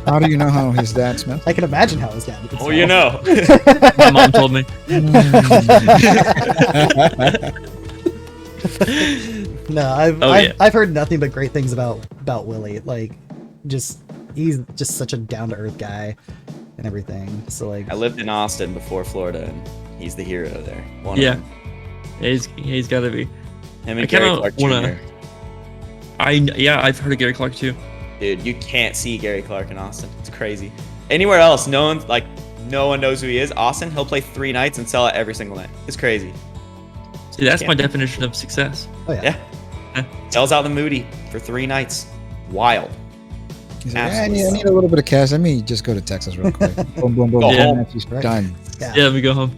How do you know how his dad smells? I can imagine how his dad. would Oh, smell. you know. My mom told me. No, I've, Oh, I've, yeah. I've heard nothing but great things about Willie. Like, he's just such a down to earth guy, and everything. So like, I lived in Austin before Florida, and he's the hero there. One of Yeah. them. He's got to be. Him I and Gary kinda Clark wanna- Jr. I've heard of Gary Clark too. Dude, you can't see Gary Clark in Austin. It's crazy. Anywhere else, no one knows who he is. Austin, he'll play 3 nights and sell out every single night. It's crazy. See, that's my Can't. definition of success. oh yeah. Yeah. Sells out the Moody for 3 nights. Wild. He's like, Absolutely. I need a little bit of cash. Let me just go to Texas real quick. Boom, boom, boom. Go boom. home. That's just Right. done. Yeah. Yeah, let me go home.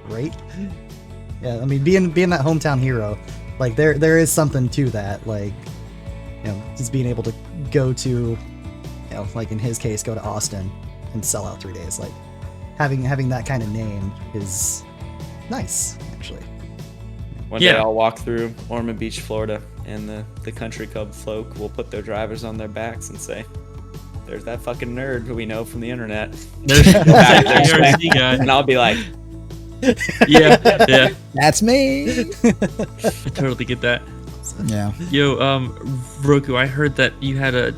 Right. Yeah, I mean, being that hometown hero, like there is something to that. Like, you know, just being able to go to, you know, like in his case, go to Austin and sell out 3 days. Like having that kind of name is nice, actually. One day Yeah. I'll walk through Ormond Beach, Florida, and the country club folk will put their drivers on their backs and say, "There's that fucking nerd who we know from the internet." There's back, the there's KRC guy. And I'll be like, Yeah, yeah. That's me. I totally get that. Yeah. Yo, Roku, I heard that you had a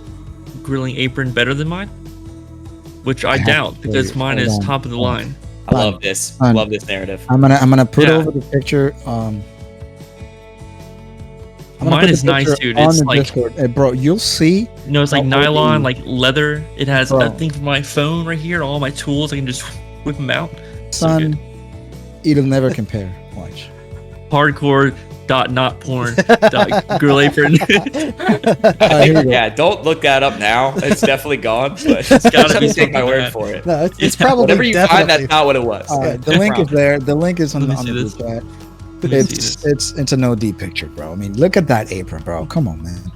grilling apron better than mine, which I have doubt to because tell you. mine is Hold on. top of the line. I love this. Fun. Love this narrative. I'm gonna put Yeah. over the picture. I'm gonna Mine put the is nice, picture dude. on It's the like, Discord. Hey, bro, you'll see. you know, it's like Oh, nylon, okay. like leather. It has a Bro. thing for my phone right here, all my tools. I can just whip them out. So Son, good. it'll never compare. Watch. Hardcore dot not porn dot grill apron. Here we go. Yeah, don't look that up now. It's definitely gone, but gotta be take my something word bad. for it. No, it's Yeah. probably Whatever you find, definitely. that's not what it was. The link is there. The link is on Let the me see group this. chat. Let me see this. It's a no D picture, bro. I mean, look at that apron, bro. Come on, man.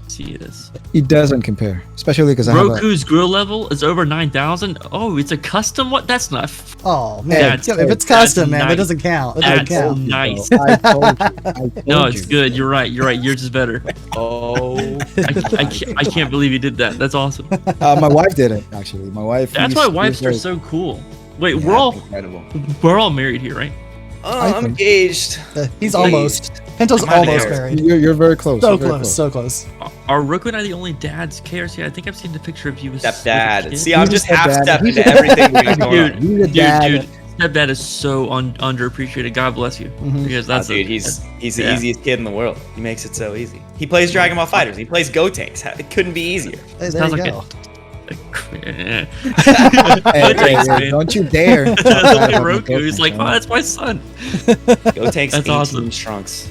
See this. It doesn't compare, especially because I have a. Roku's grill level is over 9,000. Oh, it's a custom. What? That's not. Oh man, That's- if it's that's custom, man, that nice. doesn't count. That That's doesn't count. nice. I told you. I told No, you. it's good. You're right. You're right. Yours is better. Oh, I can't believe you did that. That's awesome. My wife did it actually. My wife. That's why wives are so cool. Wait, incredible. we're all married here, right? I'm think- engaged. He's almost. Pinto's I'm outta almost there. married. You're very close. So You're very close, so close. Are Roku and I the only dads KRC? I think I've seen the picture of you with with a Stepdad. kid. See, I'm He's a just half stepdad. step He's into a- everything we got going on. He's a dad. Dude, stepdad is so underappreciated. God bless you, Mhm. because Oh, that's dude, he's the yeah. easiest kid in the world. He makes it so easy. He plays Dragon Ball Fighters. He plays Go Tanks. It couldn't be easier. Hey, there Sounds you like go. Hey, Thanks, hey, man. don't you dare. Look at Roku. He's like, oh, that's my son. Go Tanks. That's 18 awesome. Trunks.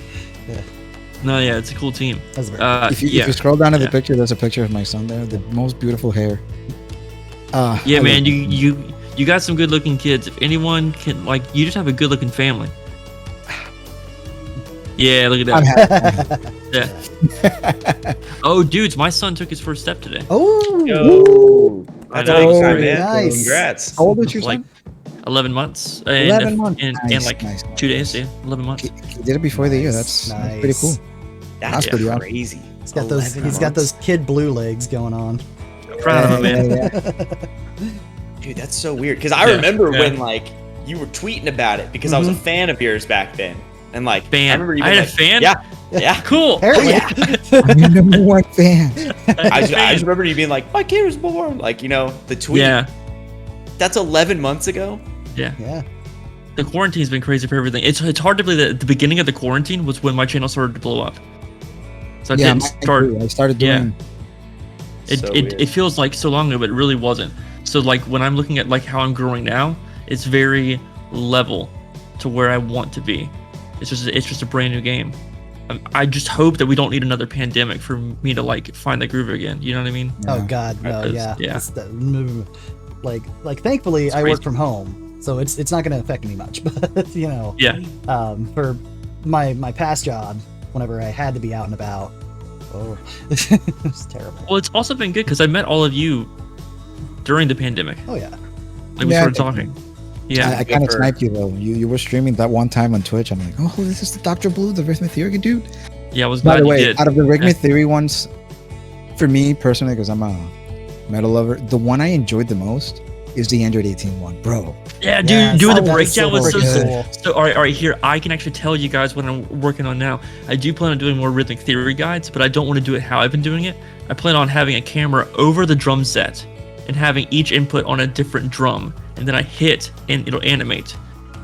No, yeah, it's a cool team. That's very. If you, yeah, if you scroll down to the Yeah. picture, there's a picture of my son there. The most beautiful hair. yeah, I man, love you got some good looking kids. If anyone can, like, you just have a good looking family. Yeah, look at I'm that. happy. Yeah. Oh, dudes, my son took his first step today. Oh, Yo. I That's know. awesome, man. Nice. Congrats. How old is your Like son? 11 months. 11 months. In Nice, like nice, 2 nice. days. Yeah, 11 months. He did it before the year. Nice, That's pretty cool. That's pretty awesome. crazy. he's got those. 11 He's got months. those kid blue legs going on. I'm proud of him, man. Yeah. Dude, that's so weird. Because I Yeah, remember yeah. when like you were tweeting about it because I was a fan of yours back then. And like Fan. I remember you I being had a like, fan? Yeah. Yeah. Cool. Apparently. I'm your number one fan. I just remember you being like, my kid was born. Like, you know, the tweet. Yeah. That's 11 months ago. Yeah. The quarantine's been crazy for everything. It's hard to believe that at the beginning of the quarantine was when my channel started to blow up. So I Yeah, didn't mine start. too. I started Yeah. doing. So weird. It feels like so long ago, but it really wasn't. So like when I'm looking at like how I'm growing now, it's very level to where I want to be. It's just a brand new game. I just hope that we don't need another pandemic for me to like find the groove again. You know what I mean? Oh Yeah. God, no. Because- Yeah. yeah. It's like thankfully It's I crazy. work from home, so it's not going to affect me much. But you know, Yeah. for my past job, whenever I had to be out and about, oh, it was terrible. Well, it's also been good because I met all of you during the pandemic. Oh yeah. Like we Yeah, started talking. Yeah. I kind of for- sniped you though. You were streaming that one time on Twitch. I'm like, oh, this is the DoctorBlu, the Rhythmic Theory dude. Yeah. I was By glad the you way, did. out of the Rhythmic Yeah. Theory ones, for me personally, because I'm a metal lover, the one I enjoyed the most is the Android 18 one, bro. Yeah, dude, Yes. doing Oh, the that is breakdown was so freaking sick. cool. So, all right, here, I can actually tell you guys what I'm working on now. I do plan on doing more rhythmic theory guides, but I don't want to do it how I've been doing it. I plan on having a camera over the drum set and having each input on a different drum, and then I hit and it'll animate.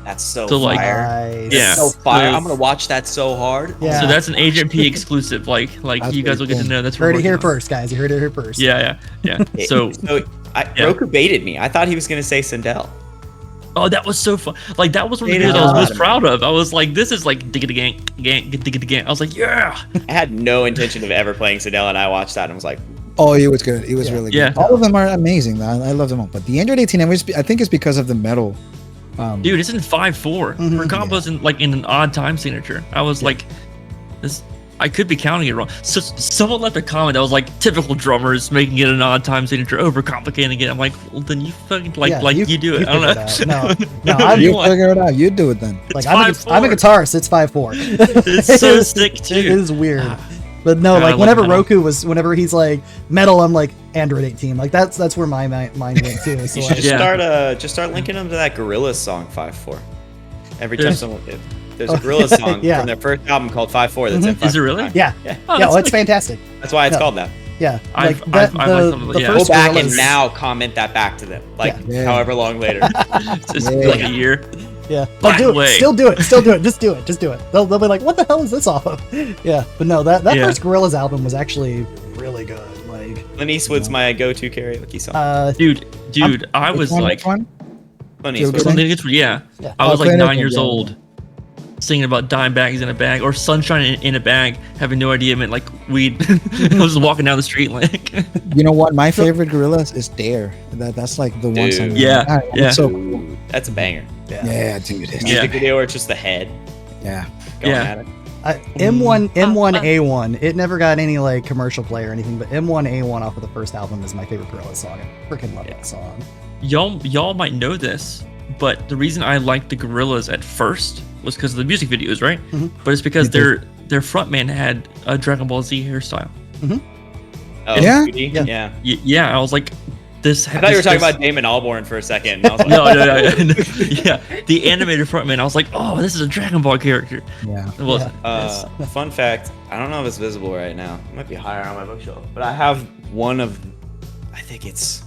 That's so like, fire. Nice. Yeah. So fire. So- I'm gonna watch that so hard. Yeah. So that's an Agent P exclusive. Like That's you guys will pretty get to cool. know. That's You heard it what here we're working on. first, guys. You heard it here first. Yeah. So yeah. Roku baited me. I thought he was gonna say Sindel. oh, that was so fun. Like that was one of the It videos I was is. most proud of. I was like, this is like digga gang, digga gang. I was like, yeah. I had no intention of ever playing Sindel, and I watched that and was like, Oh, it was good. It was really good. Yeah. All of them are amazing. I love them all. But the Android 18, I think it's because of the metal. Dude, it's in 5/4. Mhm. Her combo's in an odd time signature. I was like, this. I could be counting it wrong. So someone left a comment that was like, typical drummers making it an odd time signature, overcomplicating it. I'm like, well, then you fucking you do it. I don't know. figure it out. No, I'm, You figure it out. You do it then. like, It's I'm a 5/4. guitarist. It's 5/4. It's so sick too. It is weird. But no, God, I like love whenever metal. whenever he's like metal, I'm like Android 18. Like that's where my mind went too. So you like, should just start linking them to that Gorillaz song 5/4. Every time there's a Gorillaz song Yeah. from their first album called 5/4 that's in 5/4. Is it really? yeah, Yeah. Oh, yeah. that's Well, it's sick. fantastic. That's why it's Yeah. called that. Yeah, I've- like that. I've liked some of The it, yeah. Go first back and Gorillaz- now comment that back to them, like Yeah. however long later. It's just Yeah. like a year. Yeah, By but do the it. way. Still do it. Just do it. Just do it. They'll be like, "What the hell is this off of?" Yeah, but no, that Yeah. first Gorillaz album was actually really good. Like, Clint Eastwood's my go-to karaoke song. Dude, I was like, Which one? Clint Feel Eastwood. good? Clint Eastwood, yeah. Yeah. I was Oh, like Clint 9 Eastwood, years yeah. old, singing about dime bags in a bag or sunshine in a bag, having no idea it meant like weed. I was just walking down the street like, You know what? My favorite Gorillaz is Dare. That's like the one Dude. song. Yeah, It's yeah. so Ooh, that's a banger. yeah, dude. It's, Yeah. Music video where it's just the head yeah. going Yeah. at it. M1A1. It never got any like commercial play or anything, but M1A1 off of the first album is my favorite Gorillaz song. I freaking love that song. y'all might know this, but the reason I liked the Gorillaz at first was because of the music videos, right? Mhm. But it's because Me too. their frontman had a Dragon Ball Z hairstyle. Oh, Yeah? Judy? Yeah. Yeah. Yeah, I was like, this. I thought you were talking about Damon Albarn for a second. And I was like, No, yeah, the animated frontman. I was like, oh, this is a Dragon Ball character. Yeah. It wasn't. Fun fact, I don't know if it's visible right now. It might be higher on my bookshelf. But I have one of, I think it's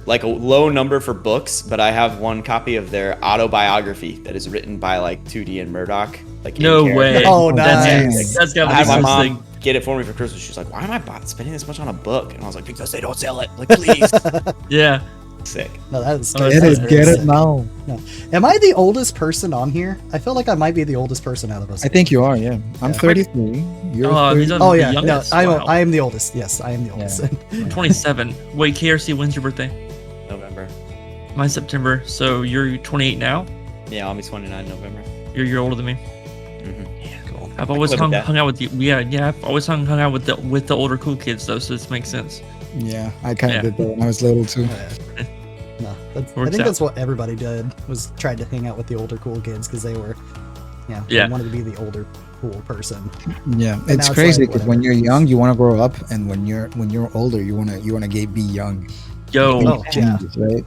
like a low number for books, but I have one copy of their autobiography that is written by like 2D and Murdoch. Like in No character. way. Oh, That's, nice. that's I gotta had be my so mom sick. get it for me for Christmas. She's like, "Why am I spending this much on a book?" And I was like, "Because they don't sell it." Like, please. Yeah. Sick. No, that is. Oh, Get that's it. nice. Get it now. Am I the oldest person on here? I feel like I might be the oldest person out of us. I think you are. Yeah. I'm Yeah. 33. You're Oh, 30. he's on Oh the yeah, no, youngest. I Wow. am the oldest. Yes, I am the oldest. I'm 27. Wait, KRC, when's your birthday? November. Mine's September. So you're 28 now. Yeah, I'll be 29 in November. You're older than me. Mm-hmm. Yeah, cool. I've always live with that. hung out with the I've always hung out with the older cool kids though, so this makes sense. Yeah. I kind of Yeah. did that when I was little too. No, I Works think out. that's what everybody did was tried to hang out with the older cool kids because they were, Yeah. they wanted to be the older cool person. Yeah. now It's it's crazy like, because when you're young, you want to grow up, and when you're older, you want to be young. Yo, Oh, yeah. Changes, right?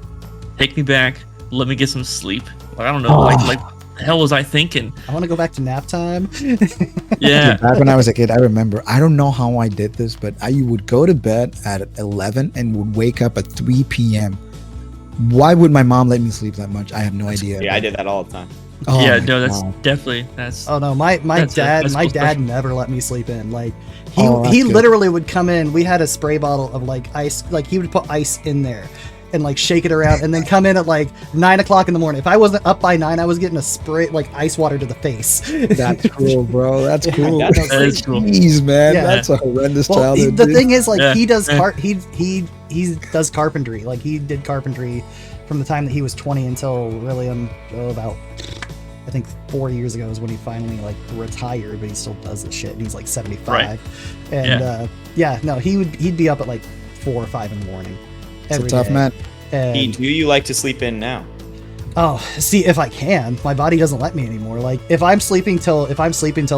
take me back. Let me get some sleep. Like, I don't know. Oh. Like the hell was I thinking? I want to go back to nap time. Yeah. Back when I was a kid, I remember. I don't know how I did this, but I would go to bed at 11 and would wake up at 3 p.m. Why would my mom let me sleep that much? I have no idea. Yeah, I did that all the time. Oh yeah. my No, that's God. definitely that's. Oh no, my That's dad cool never let me sleep in. Like Oh, that's he good. literally would come in. We had a spray bottle of like ice. Like he would put ice in there and like shake it around, and then come in at like 9 o'clock in the morning. If I wasn't up by 9, I was getting a spray like ice water to the face. That's cool, bro. That's Yeah, cool. that is cool. Jeez, man, Yeah. that's a horrendous Well, childhood. the dude. thing is, like, Yeah. he does Yeah. he does carpentry. Like, he did carpentry from the time that he was 20 until really about I think 4 years ago is when he finally like retired. But he still does this shit, and he's like 75. Right. And he'd be up at like 4 or 5 in the morning. It's a every tough day. man. And, Do you like to sleep in now? oh, see, if I can, my body doesn't let me anymore. Like, if I'm sleeping till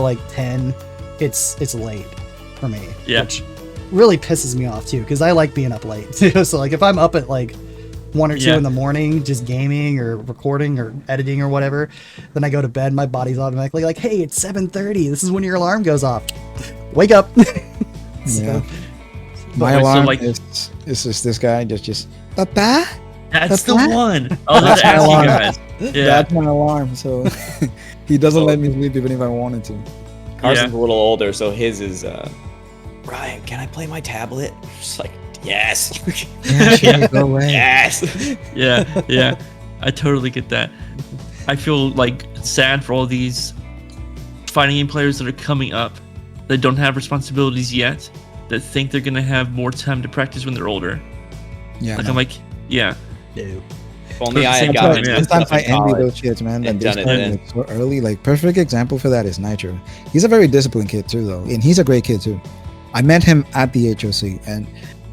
like 10, it's late for me. Yeah. Which really pisses me off too, because I like being up late too. So like, if I'm up at like 1 or 2 Yeah. in the morning, just gaming or recording or editing or whatever, then I go to bed. My body's automatically like, hey, it's 7:30. This is when your alarm goes off. Wake up. So, Yeah. My Wait, so, alarm like- is just this guy just Papa. That's the Papa? one. I was That's gonna ask my you alarm. guys. Yeah. That's my alarm. So he doesn't Oh. let me sleep even if I wanted to. Carson's a little older, so his is Ryan, can I play my tablet? Just like, yes. Yeah, go away. Yes. Yeah. I totally get that. I feel like sad for all these fighting game players that are coming up that don't have responsibilities yet, that think they're gonna have more time to practice when they're older. Yeah, Like no. I'm like, yeah, No. If only I Same had time, gotten into yeah. this Sometimes stuff I in envy college. those kids, man. That and they done it started then. like so early. Like perfect example for that is Nitro. He's a very disciplined kid too, though, and he's a great kid too. I met him at the HOC, and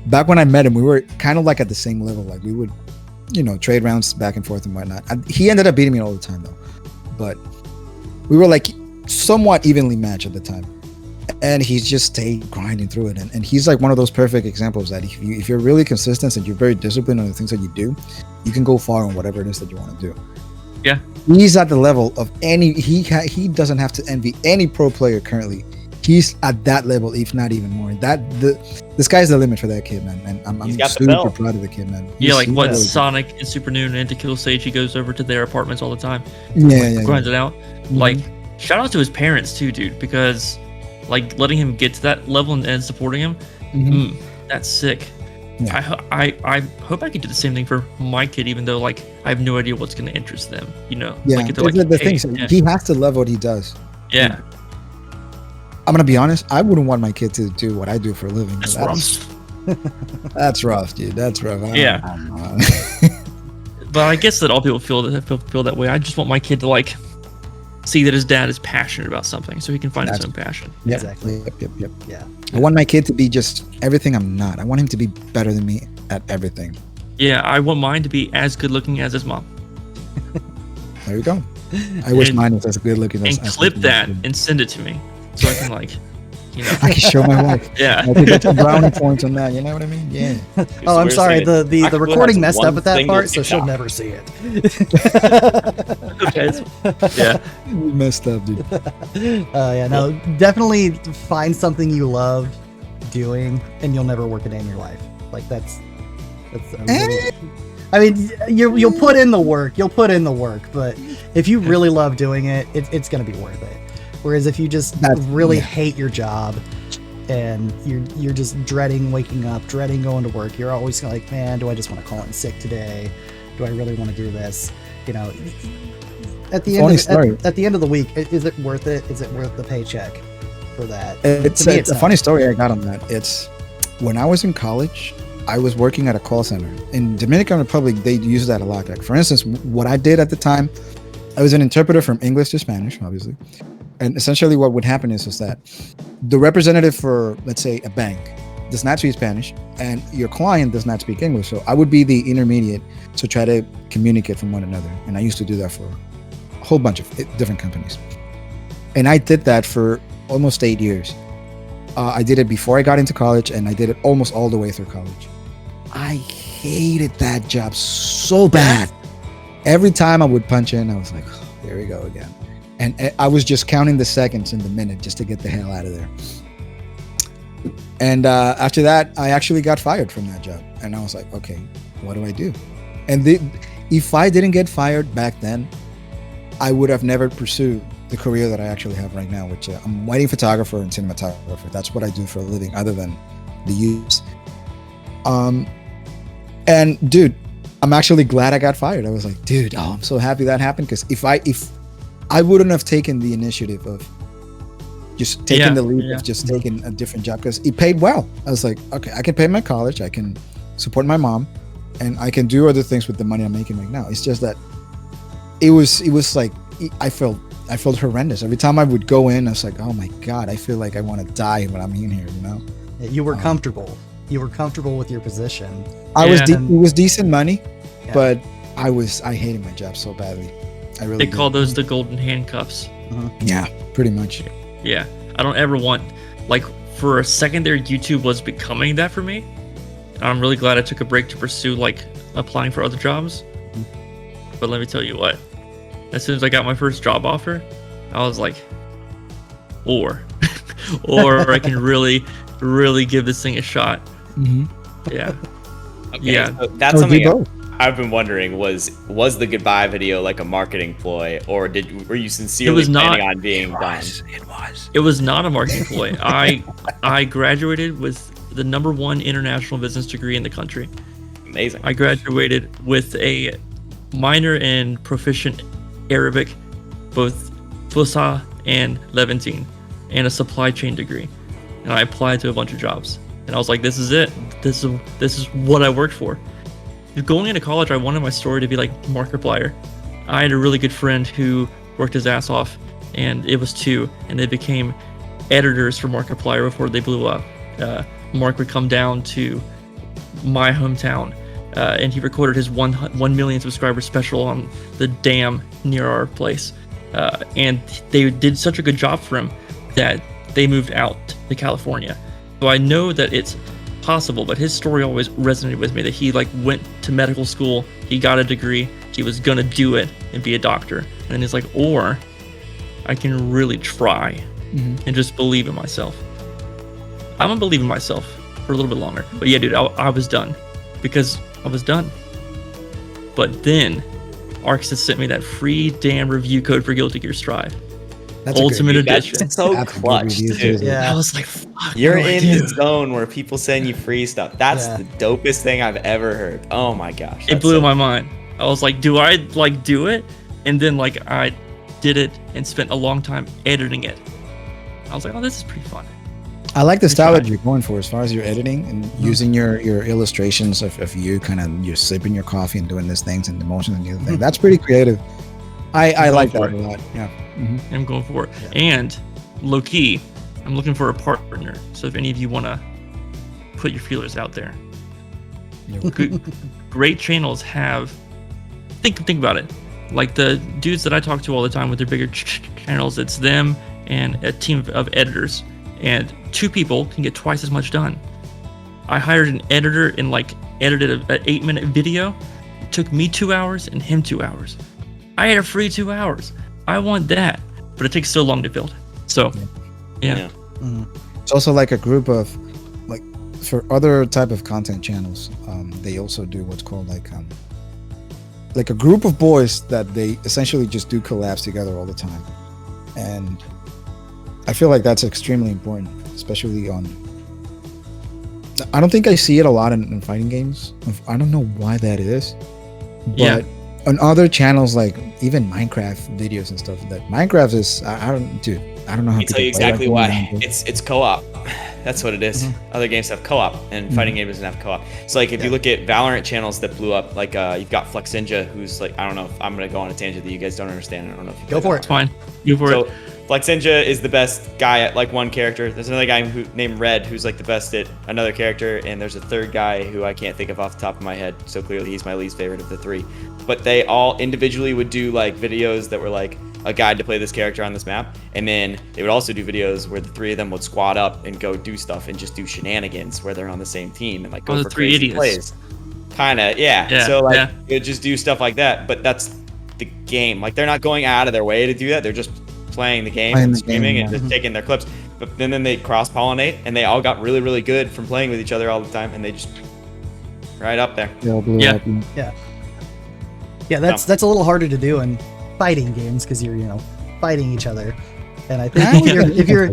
back when I met him, we were kind of like at the same level. Like we would, trade rounds back and forth and whatnot. He ended up beating me all the time though, but we were like somewhat evenly matched at the time. And he's just stayed grinding through it, and he's like one of those perfect examples that if you're really consistent and you're very disciplined on the things that you do, you can go far on whatever it is that you want to do. Yeah. He's at the level of any he doesn't have to envy any pro player currently. He's at that level, if not even more. The sky's the limit for that kid, man. And I'm He's got the super belt. proud of the kid, man. yeah. Like He's what really good. Sonic and Super Noon and To Kill Sage, he goes over to their apartments all the time, Yeah. grinds it out. Mhm. Like shout out to his parents too, dude, because like letting him get to that level and supporting him, Mhm. that's sick. Yeah. I hope I can do the same thing for my kid, even though like I have no idea what's gonna interest them. Yeah, Like, if they're like, the hey, thing is, yeah. he has to love what he does. Yeah, I'm gonna be honest. I wouldn't want my kid to do what I do for a living. that's rough. That's rough, dude. That's rough. Yeah. I don't know. But I guess that all people feel that way. I just want my kid to like see that his dad is passionate about something, so he can find his That's- own passion. Yep, Exactly. Yep. Yeah. I want my kid to be just everything I'm not. I want him to be better than me at everything. Yeah, I want mine to be as good looking as his mom. There you go. I wish And- mine was as good looking as. And as clip looking that as- and send it to me, so I can like, I can show my wife. yeah. I can get some brownie points on that. You know what I mean? Yeah. Oh, I'm sorry. The Actually recording has messed one up at that single part, so she'll TikTok. never see it. Okay. Yeah. You messed up, dude. Yeah, no, definitely find something you love doing, and you'll never work a day in your life. Like that's. I mean, you'll put in the work. You'll put in the work, but if you really love doing it, it's gonna be worth it. Whereas if you just really hate your job, and you're just dreading waking up, dreading going to work, you're always like, man, do I just want to call in sick today? Do I really want to do this? At the end of the week, is it worth it? Is it worth the paycheck for that? It's To me, a funny story I got on that. It's when I was in college, I was working at a call center in Dominican Republic. They use that a lot. Like for instance, what I did at the time, I was an interpreter from English to Spanish, obviously. And essentially, what would happen is that the representative for, let's say, a bank does not speak Spanish, and your client does not speak English. So I would be the intermediate to try to communicate from one another. And I used to do that for a whole bunch of different companies. And I did that for almost 8 years. I did it before I got into college, and I did it almost all the way through college. I hated that job so bad. Every time I would punch in, I was like, oh, here we go again. And I was just counting the seconds and the minute just to get the hell out of there. And after that, I actually got fired from that job. And I was like, okay, what do I do? And if I didn't get fired back then, I would have never pursued the career that I actually have right now, which I'm wedding photographer and cinematographer. That's what I do for a living other than the use. And dude, I'm actually glad I got fired. I was like, dude, I'm so happy that happened, because if I wouldn't have taken the initiative of just taking the leap of just taking a different job, because it paid well. I was like, okay, I can pay my college, I can support my mom, and I can do other things with the money I'm making right now. It's just that it was like I felt horrendous. Every time I would go in, I was like, oh my God, I feel like I want to die when I'm in here, you know? You were comfortable. You were comfortable with your position. It was decent money, Yeah. but I hated my job so badly. I really They call those the golden handcuffs. Yeah, pretty much. Yeah, I don't ever want, like, for a second there, YouTube was becoming that for me. I'm really glad I took a break to pursue, like, applying for other jobs. But let me tell you what, as soon as I got my first job offer, I was like, or I can really give this thing a shot. Yeah. Okay, Yeah. so that's Or something do both. I've been wondering was the goodbye video like a marketing ploy, or were you sincerely It was not. planning on being done? It was not a marketing ploy. I graduated with the #1 international business degree in the country. Amazing. I graduated with a minor in proficient Arabic, both Fusha and Levantine, and a supply chain degree. And I applied to a bunch of jobs. And I was like, this is it. This is what I worked for. Going into college, I wanted my story to be like Markiplier. I had a really good friend who worked his ass off, and it was 2, and they became editors for Markiplier before they blew up. Mark would come down to my hometown, and he recorded his 1 million subscriber special on the dam near our place. And they did such a good job for him that they moved out to California. So I know that it's possible, but his story always resonated with me, that he like went to medical school, he got a degree, he was gonna do it and be a doctor. And then he's like, or I can really try and just believe in myself. I'm gonna believe in myself for a little bit longer. But yeah, dude, I was done because I was done. But then Arxis sent me that free damn review code for Guilty Gear Strive. That's a Ultimate good- That's Edition. so That's a good clutch, review, dude. too. Yeah. I was like, fuck. You're what do I in do? the zone where people send you free stuff. That's Yeah. the dopest thing I've ever heard. Oh my gosh. It that's blew so- my mind. I was like, do I like do it? And then like I did it and spent a long time editing it. I was like, oh, this is pretty fun. I like the style tried. that you're going for as far as your editing and using your illustrations of you kind of you're sipping your coffee and doing these things and the motion and the other thing. That's pretty creative. I going like for that a it. lot. Yeah. I'm going for it. And low key, I'm looking for a partner. So if any of you want to put your feelers out there, great channels have think about it. Like the dudes that I talk to all the time with their bigger channels, it's them and a team of editors, and 2 people can get twice as much done. I hired an editor and like edited an 8-minute video. It took me 2 hours and him 2 hours. I had a free 2 hours. I want that, but it takes so long to build. So, yeah. It's also like a group of like for other type of content channels. They also do what's called like a group of boys that they essentially just do collabs together all the time, and I feel like that's extremely important, especially on. I don't think I see it a lot in fighting games. I don't know why that is, but Yeah. on other channels like even Minecraft videos and stuff, that Minecraft is I don't know how I'll to tell you exactly why. It's co-op. That's what it is. Other games have co-op, and fighting games doesn't have co-op. So like if you look at Valorant channels that blew up, like you've got Flex Ninja, who's like, I don't know if I'm gonna go on a tangent that you guys don't understand. I don't know if you Go play for It's fine. Go for So it. Flex Ninja is the best guy at like one character. There's another guy named Red who's like the best at another character, and there's a third guy who I can't think of off the top of my head. So clearly he's my least favorite of the 3. But they all individually would do like videos that were like a guide to play this character on this map, and then they would also do videos where the 3 of them would squad up and go do stuff and just do shenanigans where they're on the same team and like go Oh, the for 3 crazy idiots. plays. Kinda, yeah. Yeah, So like yeah. they would just do stuff like that, but that's the game. Like they're not going out of their way to do that. They're just playing the game Playing and the streaming game, and yeah. just taking their clips. But then they cross-pollinate, and they all got really, really good from playing with each other all the time, and they just right up there. Yeah. Yeah, that's a little harder to do in fighting games because you're fighting each other, and I think if you're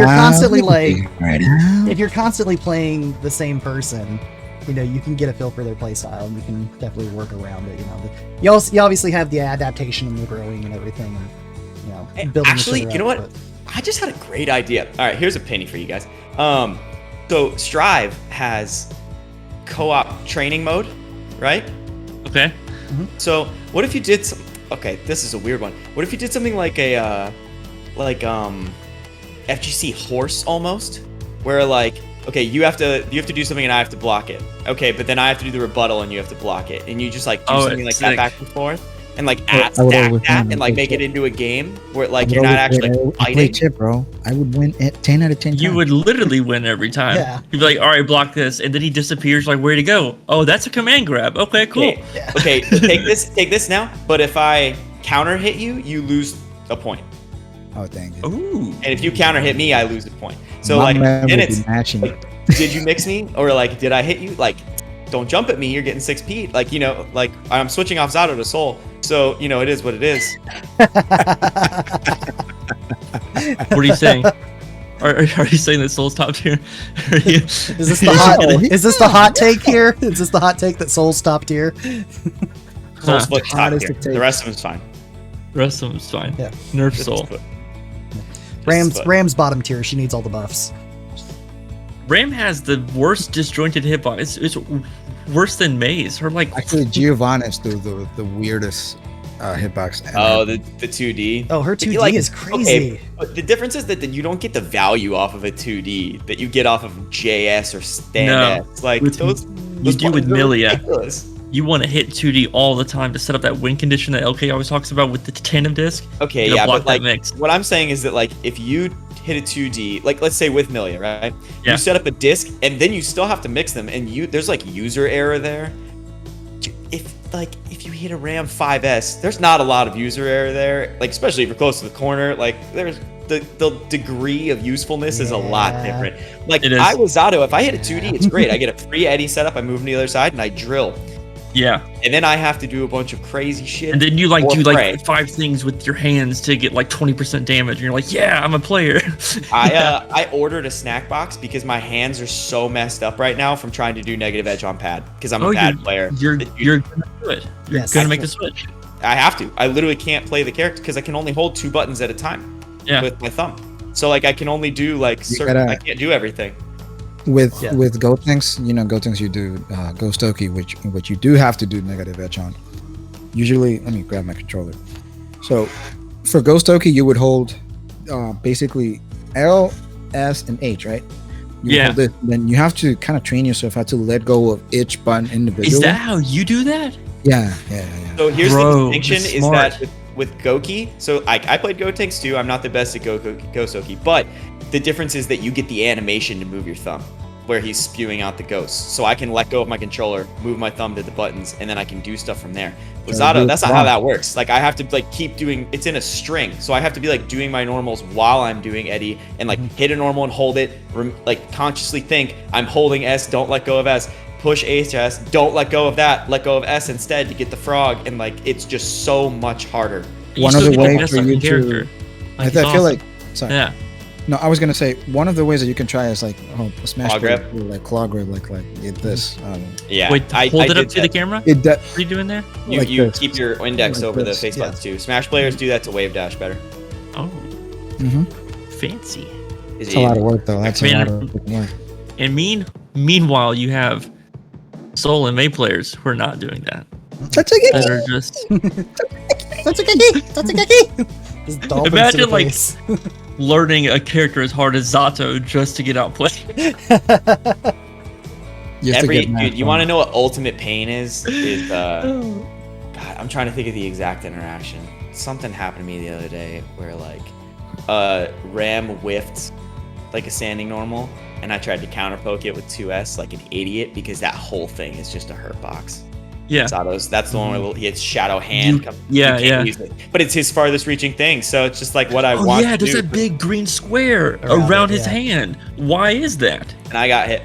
constantly like if you're constantly playing the same person, you can get a feel for their play style, and you can definitely work around it. You obviously have the adaptation and the growing and everything, and building. Actually, each other you know up, what? I just had a great idea. All right, here's a penny for you guys. So Strive has co-op training mode, right? Okay. So what if you did some? Okay, this is a weird one. What if you did something like a FGC horse almost, where like, okay, you have to do something and I have to block it. Okay, but then I have to do the rebuttal and you have to block it, and you just like do Oh, something like it's that sick. back and forth, and like I add would stack always that win. and like make it into a game where like you're not actually like, I play fighting. chip, bro. I would win at 10 out of 10 You times. would literally win every time. Yeah. You'd be like, all right, block this. And then he disappears, like, where'd he go? Oh, that's a command grab. Okay, cool. Okay, take this now. But if I counter hit you, you lose a point. Oh, dang it. Ooh. And if you counter hit me, I lose a point. So My like, man then would be it's matching. like, did you mix me or like, did I hit you? Like, don't jump at me. You're getting 6P. Like, you know, like I'm switching off Zato to Soul. So, you know, it is what it is. What are you saying? Are you saying that Soul's top tier? Is this the hot? Is this the hot take here? Is this the hot take that Soul's top tier? Soul's Foot Hot top as tier. it takes. The rest of them's fine. The rest of them's fine. Yeah. Nerf Just Soul. Foot. Rams bottom tier. She needs all the buffs. Ram has the worst disjointed hitbox. It's worse than Maze. Her like Actually, Giovanna's the weirdest hitbox. ever. Oh, the 2D. Oh, her 2D Like, is crazy. Okay, but the difference is that you don't get the value off of a 2D that you get off of JS or Stand S. Like with- those you do with buttons are Milia. ridiculous. you want to hit 2D all the time to set up that win condition that LK always talks about with the tandem disc. Okay, to yeah, block but like that mix. what I'm saying is that like if you hit a 2D, like let's say with Milia, right? Yeah. You set up a disc and then you still have to mix them, and there's like user error there. If you hit a Ram 5S, there's not a lot of user error there. Like especially if you're close to the corner, like there's the degree of usefulness is a lot different. Like It is. I was Zato, if I hit a 2D, it's great. I get a free Eddie setup, I move to the other side and I drill. Yeah. And then I have to do a bunch of crazy shit. And then you like or do pray. like 5 things with your hands to get like 20% damage. And you're like, yeah, I'm a player. I ordered a snack box because my hands are so messed up right now from trying to do negative edge on pad because I'm a pad player. You're gonna do it. You're Yes. gonna make the switch. I have to. I literally can't play the character because I can only hold 2 buttons at a time Yeah. with my thumb. So like I can only do like certain. gotta- I can't do everything. With Yeah. with Gotenks, you know, Gotenks you do Ghost Oki, which you do have to do negative edge on. Usually, let me grab my controller. So for Ghost Oki, you would hold basically L, S, and H, right? You Yeah. hold it, then you have to kind of train yourself how to let go of each button individually. Is that how you do that? Yeah. So here's Bro, the distinction that's is smart. that with Goki, so I played Gotenks too. I'm not the best at Ghost Oki, but the difference is that you get the animation to move your thumb where he's spewing out the ghosts. So I can let go of my controller, move my thumb to the buttons, and then I can do stuff from there. With So Zato, you that's not block. how that works. Like I have to like keep doing, it's in a string. So I have to be like doing my normals while I'm doing Eddie and like hit a normal and hold it, like consciously think I'm holding S, don't let go of S, push HS, don't let go of that, let go of S instead to get the frog. And like, it's just so much harder. You One of still the get ways best for you looking to- character. I it's feel awesome. like, sorry. Yeah. No, I was gonna say one of the ways that you can try is like a smash Claw grip? grip, like claw grip, like this. Yeah. Wait, hold it did up to the that. camera. It that What are you doing there? You, like you this. keep your index Like over this, the face yeah. buttons too. Smash players do that to wave dash better. Oh, hmm fancy. It's a lot of work though. That's a Man, lot of freaking work. And meanwhile, you have Soul and May players who are not doing that. That are just Just dolphins to Imagine, the like, face. learning a character as hard as Zato just to get outplayed. You have to get math Dude, you on want to it. know what ultimate pain is? God, I'm trying to think of the exact interaction. Something happened to me the other day where like Ram whiffed like a standing normal, and I tried to counter poke it with 2S like an idiot because that whole thing is just a hurt box. Yeah. Zato's, that's the one where he hits shadow hand. You yeah, can't yeah. use it. But it's his farthest reaching thing, so it's just like what I Oh want yeah, to there's do. that big green square Around around it, his yeah. hand. Why is that? And I got hit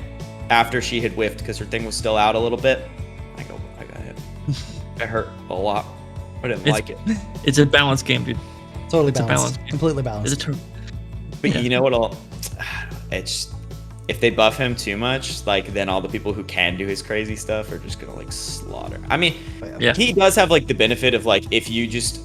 after she had whiffed because her thing was still out a little bit. I got hit. It hurt a lot. I didn't It's- like it. It's a balance game, dude. Totally It's a balanced. balance. Completely It's balanced. a turn. But Yeah. you know what'll? It's if they buff him too much, like then all the people who can do his crazy stuff are just gonna like slaughter. I mean, Yeah. he does have like the benefit of like if you just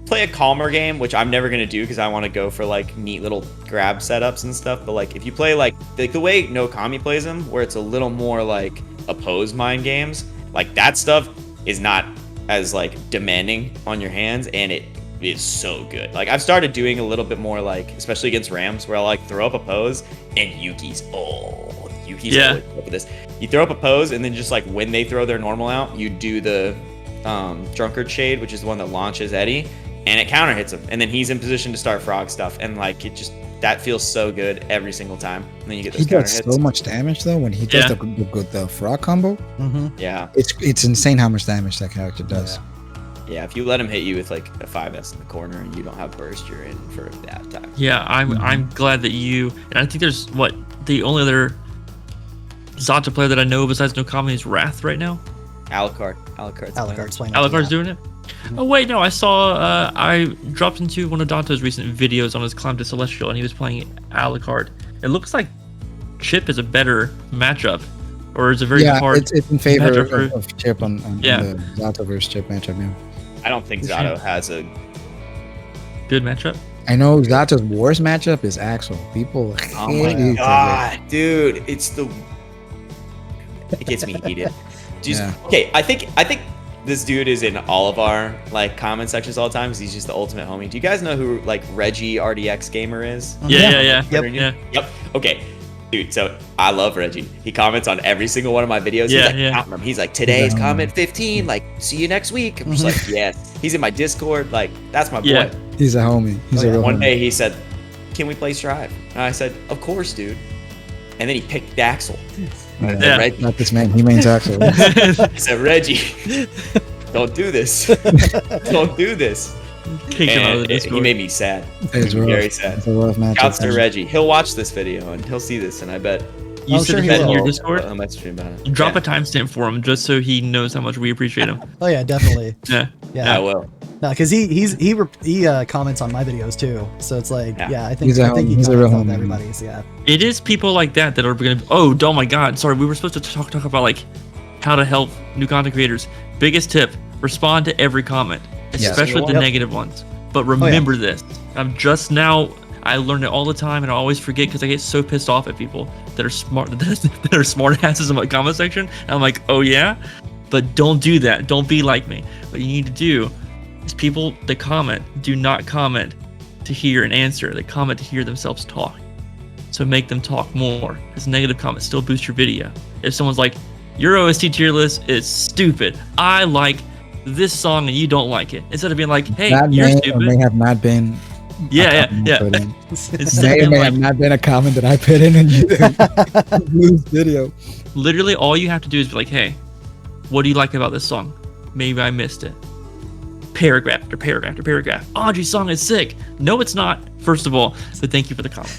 play a calmer game, which I'm never gonna do because I want to go for like neat little grab setups and stuff. But like if you play like the way No Kami plays him, where it's a little more like opposed mind games, like that stuff is not as like demanding on your hands, and it is so good. Like I've started doing a little bit more like, especially against Rams, where I'll like throw up a pose and Yuki's Yeah. always up with this. You throw up a pose and then just like when they throw their normal out, you do the drunkard shade, which is the one that launches Eddie, and it counter hits him, and then he's in position to start frog stuff, and like it just that feels so good every single time. And then you get He those counter does hits. so much damage though when he does Yeah. the frog combo. Mm-hmm. Yeah. It's insane how much damage that character does. Yeah, if you let him hit you with like a 5S in the corner and you don't have burst, you're in for a bad time. Yeah, I'm glad that you, and I think there's the only other Zata player that I know besides No Comment is Wrath right now. Alucard's playing. Alucard's doing it. Oh wait, no, I saw I dropped into one of Dante's recent videos on his climb to Celestial, and he was playing Alucard. It looks like Chip is a better matchup, or is a very hard. It's in favor for, of Chip on the Zato versus Chip matchup. Yeah. I don't think Zato has a good matchup. I know Zato's worst matchup is Axel. People. Oh my god, dude! It gets me heated. Okay, I think this dude is in all of our like comment sections all the time because he's just the ultimate homie. Do you guys know who like Reggie RDX Gamer is? Yeah. Yep. Okay. Dude, so I love Reggie. He comments on every single one of my videos. He's like counting them. He's like, today's comment 15. Like, see you next week. I'm just like, yes. He's in my Discord. Like, that's my boy. He's a homie. He's a real One homie. day he said, "Can we play Strive?" And I said, "Of course, dude." And then he picked Daxel. Not this man. He means Axel. He said, "Reggie, don't do this. Don't do this." And he made me sad. It's very sad. It's a rough matchup. Shouts to Reggie. He'll watch this video and he'll see this, and I bet you said that in your I'll Discord. message him about it. Drop a timestamp for him just so he knows how much we appreciate him. Oh yeah, definitely. Yeah, I will. No, because he comments on my videos too, so it's like I think he's a real comments on homie. everybody's. It is people like that are gonna. Oh my God! Sorry, we were supposed to talk about like how to help new content creators. Biggest tip: respond to every comment, especially the negative ones. But remember this: I learn it all the time, and I always forget because I get so pissed off at people that are smart, that are smart asses in my comment section. And I'm like, oh yeah, but don't do that. Don't be like me. What you need to do is people that comment do not comment to hear an answer. They comment to hear themselves talk. So make them talk more, because negative comments still boost your video. If someone's like, your OST tier list is stupid, I like this song and you don't like it, instead of being like, hey, that you're stupid. may have not been. Yeah. May have not been a comment that I put in Blue's video. Literally, all you have to do is be like, hey, what do you like about this song? Maybe I missed it. Paragraph after paragraph after paragraph. Audrey's song is sick. No, it's not. First of all, but thank you for the comment.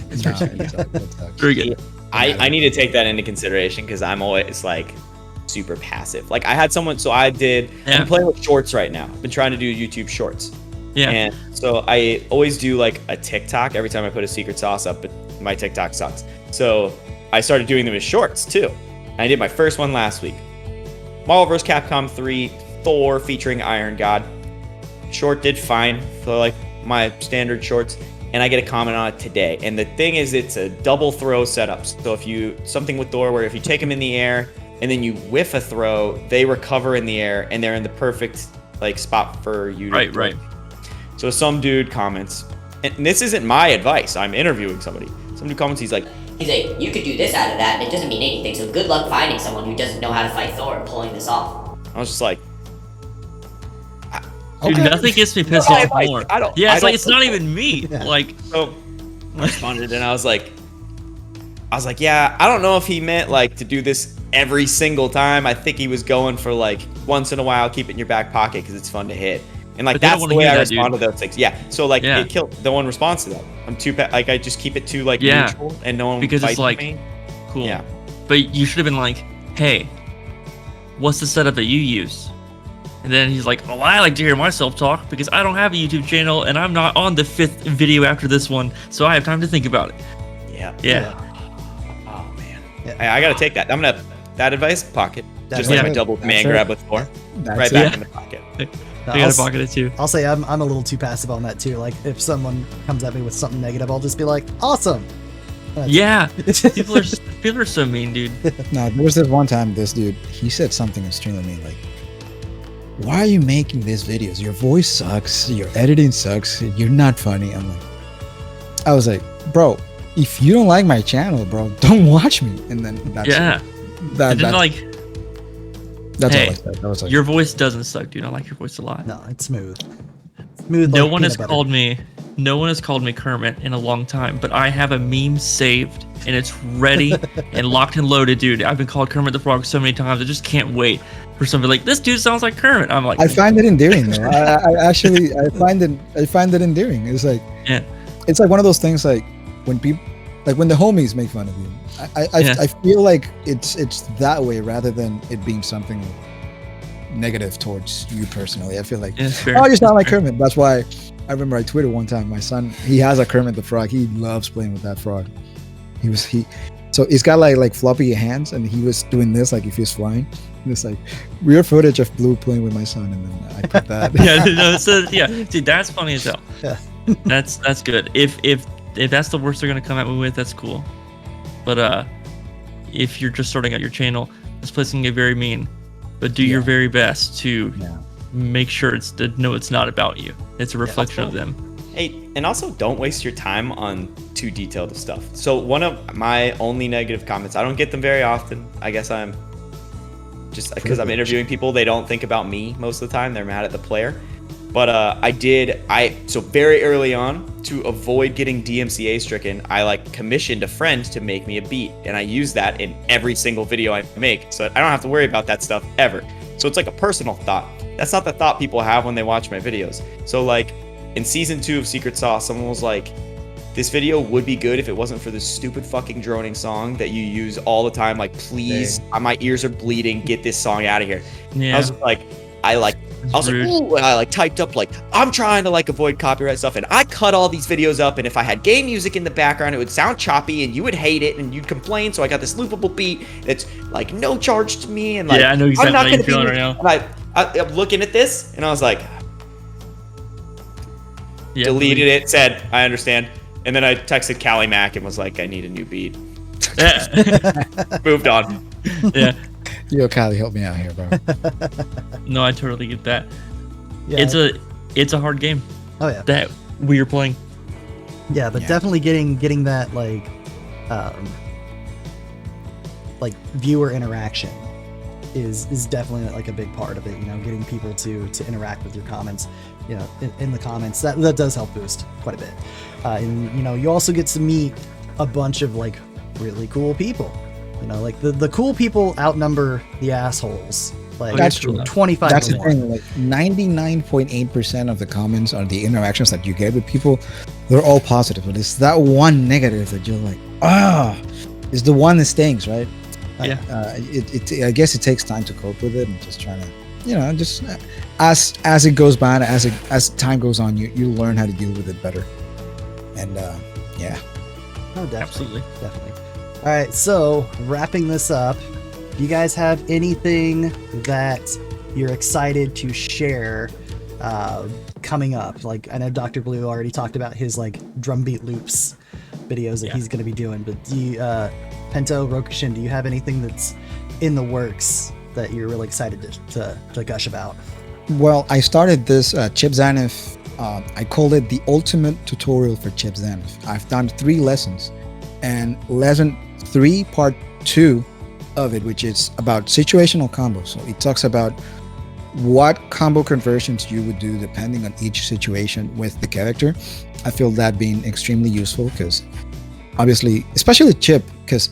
Very good. I need to take that into consideration because I'm always like super passive. Like I had someone, so I'm playing with shorts right now. I've been trying to do YouTube shorts. Yeah. And so I always do like a TikTok every time I put a secret sauce up, but my TikTok sucks. So I started doing them as shorts too. I did my first one last week. Marvel vs. Capcom 3, Thor featuring Iron God. Short did fine for like my standard shorts, and I get a comment on it today. And the thing is, it's a double throw setup. So something with Thor where if you take them in the air and then you whiff a throw, they recover in the air and they're in the perfect like spot for you to throw. Right. So some dude comments, and this isn't my advice, I'm interviewing somebody. Some dude comments, he's like, you could do this out of that and it doesn't mean anything, so good luck finding someone who doesn't know how to fight Thor and pulling this off. I was just like, Dude, nothing gets me pissed off more. It's not even me. Yeah. Like, so I responded and I was like, yeah, I don't know if he meant like to do this every single time. I think he was going for like once in a while, keep it in your back pocket because it's fun to hit. And like that's the way I respond to those things. Yeah. So like it killed. No one responds to that. I'm too like I just keep it too like neutral and no one because fights it's like me. Cool. Yeah. But you should have been like, hey, what's the setup that you use? And then he's like, oh, I like to hear myself talk because I don't have a YouTube channel and I'm not on the 5th video after this one, so I have time to think about it. Yeah. Oh man. Yeah. I gotta take that. I'm gonna that advice pocket. Just like my double command grab with Thor. Right back in the pocket. I gotta pocket it too. I'll say I'm a little too passive on that too. Like if someone comes at me with something negative, I'll just be like, awesome. People are so mean, dude. No, there was this one time this dude, he said something extremely mean, like, why are you making these videos? Your voice sucks, your editing sucks, you're not funny. I was like, bro, if you don't like my channel, bro, don't watch me. And then that's that's all I said. That was like, your voice doesn't suck, dude. I like your voice a lot. No, it's smooth. Smooth. No like one has peanut called me no one has called me Kermit in a long time, but I have a meme saved and it's ready and locked and loaded, dude. I've been called Kermit the Frog so many times. I just can't wait for somebody like, this dude sounds like Kermit. I'm like, I find it endearing though. I find it endearing. It's like, yeah, it's like one of those things like when people, like when the homies make fun of you. I feel like it's that way rather than it being something negative towards you personally. I feel like, yeah, oh, you sound like Kermit. That's why I remember I tweeted one time, my son, he has a Kermit the Frog. He loves playing with that frog. So he's got like floppy hands, and he was doing this like if he was flying. And it's like weird footage of Blue playing with my son, and then I put that. Dude, that's funny as hell. Yeah. That's good. If that's the worst they're gonna come at me with, that's cool. But if you're just starting out your channel, this place can get very mean. But do your very best to make sure it's not about you. It's a reflection of them. Hey, and also don't waste your time on too detailed of stuff. So one of my only negative comments, I don't get them very often. I guess I'm just because I'm interviewing people, they don't think about me most of the time. They're mad at the player. But so very early on, to avoid getting DMCA stricken, I like commissioned a friend to make me a beat, and I use that in every single video I make, so I don't have to worry about that stuff ever. So it's like a personal thought. That's not the thought people have when they watch my videos. So like in season 2 of Secret Sauce, someone was like, this video would be good if it wasn't for this stupid fucking droning song that you use all the time. Like, please, my ears are bleeding. Get this song out of here. Yeah. I was like, ooh, and I like typed up like, I'm trying to like avoid copyright stuff, and I cut all these videos up, and if I had game music in the background, it would sound choppy, and you would hate it, and you'd complain. So I got this loopable beat that's like no charge to me, and like I know exactly I'm not how you're gonna feeling be. right now. And I'm looking at this, and I was like, Yeah, deleted it, said I understand, and then I texted Callie Mack and was like, I need a new beat. Moved on. Yeah. Yo, Callie, help me out here, bro. No, I totally get that. Yeah. It's a hard game Oh yeah. that we are playing. Yeah, but definitely getting that like viewer interaction is definitely like a big part of it. You know, getting people to interact with your comments. You know, in the comments, that does help boost quite a bit. And you know, you also get to meet a bunch of like really cool people. You know, like the cool people outnumber the assholes. Like That's true. 25 That's to the 1. thing. Like 99.8% of the comments or the interactions that you get with people, they're all positive. But it's that one negative that you're like, is the one that stings, right? Yeah. I guess it takes time to cope with it and just trying to, you know, just as it goes by, as time goes on, you learn how to deal with it better. And yeah. Oh, definitely. Absolutely. Definitely. All right, so wrapping this up, do you guys have anything that you're excited to share coming up? Like, I know DoctorBlu already talked about his like drumbeat loops videos that he's going to be doing, but do you, Pinto, Rokushen, do you have anything that's in the works that you're really excited to gush about? Well, I started this Chip Zanif. I called it the ultimate tutorial for Chip Zanif. I've done 3 lessons, and lesson 3 part 2 of it, which is about situational combos. So it talks about what combo conversions you would do depending on each situation with the character. I feel that being extremely useful because obviously, especially Chip, because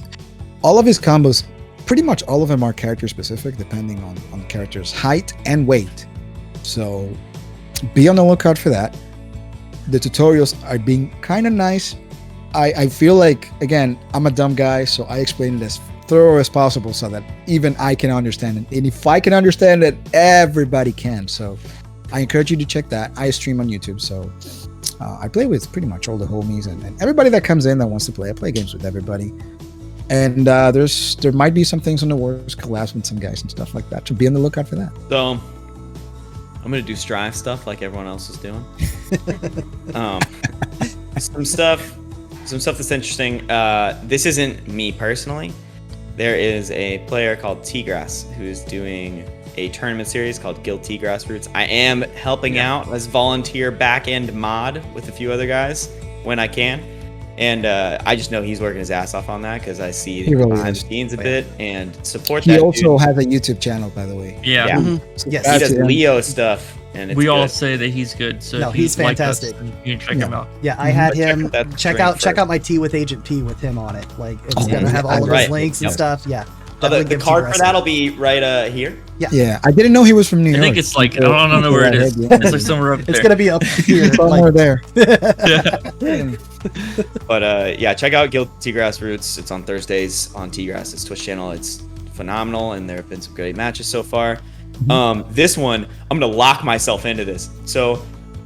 all of his combos, pretty much all of them are character specific depending on the character's height and weight. So be on the lookout for that. The tutorials are being kind of nice. I feel like, again, I'm a dumb guy, so I explain it as thorough as possible so that even I can understand it. And if I can understand it, everybody can. So I encourage you to check that. I stream on YouTube, so I play with pretty much all the homies and everybody that comes in that wants to play. I play games with everybody. And there might be some things in the works, collabs with some guys and stuff like that. So be on the lookout for that. So I'm gonna do Strive stuff like everyone else is doing. Some stuff that's interesting. This isn't me personally. There is a player called T-Grass who's doing a tournament series called Guilty Grassroots. I am helping out as volunteer back-end mod with a few other guys when I can. And I just know he's working his ass off on that because I see He really behind is. the scenes a bit and support He that also dude. has a YouTube channel, by the way. Yeah. Yeah. Yes. He does him. Leo stuff and it's We all good. say that he's good. So No, if you he's like us, fantastic. you can check him out. Yeah, I had Check him out that check drink out my first. tea with Agent P with him on it. Like it's Oh, gonna have all of his right. links and Yep. stuff. Yeah. Oh, Definitely the give card Tea for Grass that'll be right here. Yeah, I didn't know he was from New I York. think it's like I don't know where it is. It's like somewhere up It's there. gonna be up here. somewhere like, there. Yeah. But yeah, check out Guilty Grassroots. It's on Thursdays on T-Grass's Twitch channel. It's phenomenal, and there have been some great matches so far. This one, I'm gonna lock myself into this. So,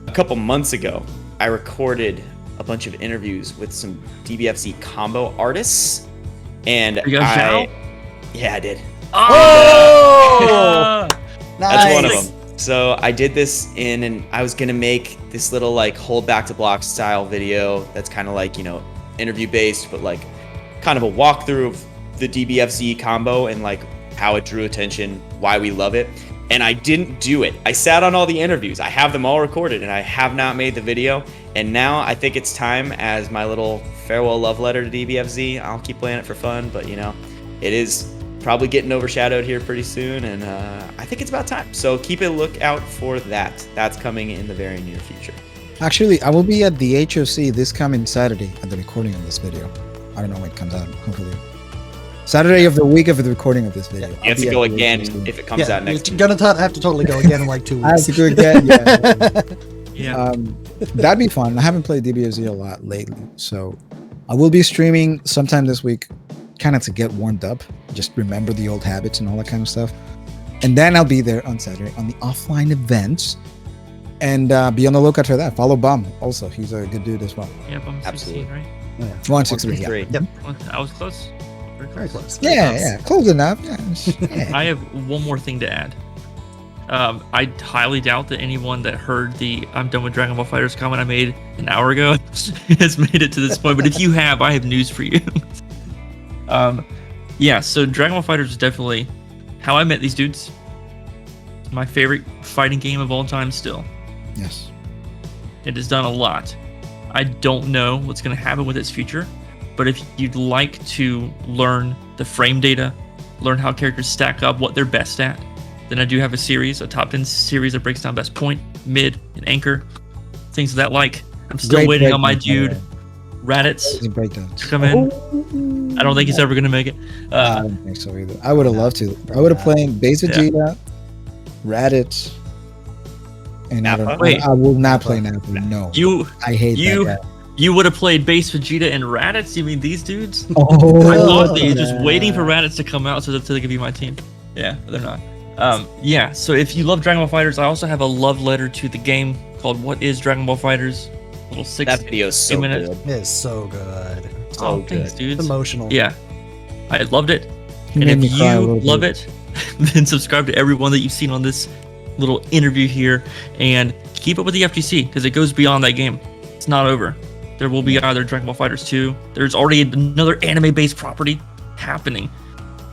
a couple months ago, I recorded a bunch of interviews with some DBFZ combo artists, and You got Zhao? yeah, I did. Oh! That's one of Nice. them. So I did this and I was gonna make this little like hold back to block style video that's kind of like, you know, interview based, but like kind of a walkthrough of the DBFZ combo and like how it drew attention, why we love it. And I didn't do it. I sat on all the interviews. I have them all recorded and I have not made the video. And now I think it's time as my little farewell love letter to DBFZ. I'll keep playing it for fun, but you know, it is probably getting overshadowed here pretty soon, and I think it's about time. So keep a lookout for that. That's coming in the very near future. Actually, I will be at the HOC this coming Saturday at the recording of this video. I don't know when it comes out. Hopefully, Saturday of the week of the recording of this video. You I'll have be to at go the again HOC. if it comes out next You're week. gonna have to totally go again in like 2 I have weeks. to go again. Yeah. Yeah. That'd be fun. I haven't played DBFZ a lot lately, so I will be streaming sometime this week, kind of to get warmed up, just remember the old habits and all that kind of stuff. And then I'll be there on Saturday on the offline events, and be on the lookout for that. Follow Bum also; he's a good dude as well. Yep, I'm 16, Absolutely. right? 163. Yeah, 163. Well, I was close. Very close. yeah, close enough. Yeah. I have one more thing to add. I highly doubt that anyone that heard the "I'm done with Dragon Ball Fighters" comment I made an hour ago has made it to this point. But if you have, I have news for you. Yeah. So Dragon Ball Fighters is definitely how I met these dudes. My favorite fighting game of all time, still. Yes. It has done a lot. I don't know what's going to happen with its future, but if you'd like to learn the frame data, learn how characters stack up, what they're best at, then I do have a series, a top 10 series that breaks down best point, mid, and anchor, things of that like. I'm still Great waiting on my breakdown, dude, Raditz, Crazy breakdowns. to come in. I don't think he's ever going to make it. I don't think so either. I would have loved to. I would have played Base Vegeta, Raditz, and I don't know. Wait. I will not play Nappa. No, I hate that guy. You would have played Base Vegeta and Raditz? You mean these dudes? Oh, I thought that you're just waiting for Raditz to come out so that they could be my team. Yeah, but they're not. Yeah, so if you love Dragon Ball Fighters, I also have a love letter to the game called What is Dragon Ball Fighters? Little That video is so minutes. good. It is so good. So Oh, good. thanks, dudes. It's emotional. Yeah, I loved it. He And made if me cry a you little love bit. it, then subscribe to everyone that you've seen on this little interview here, and keep up with the FGC because it goes beyond that game. It's not over. There will be either Dragon Ball Fighters 2. There's already another anime-based property happening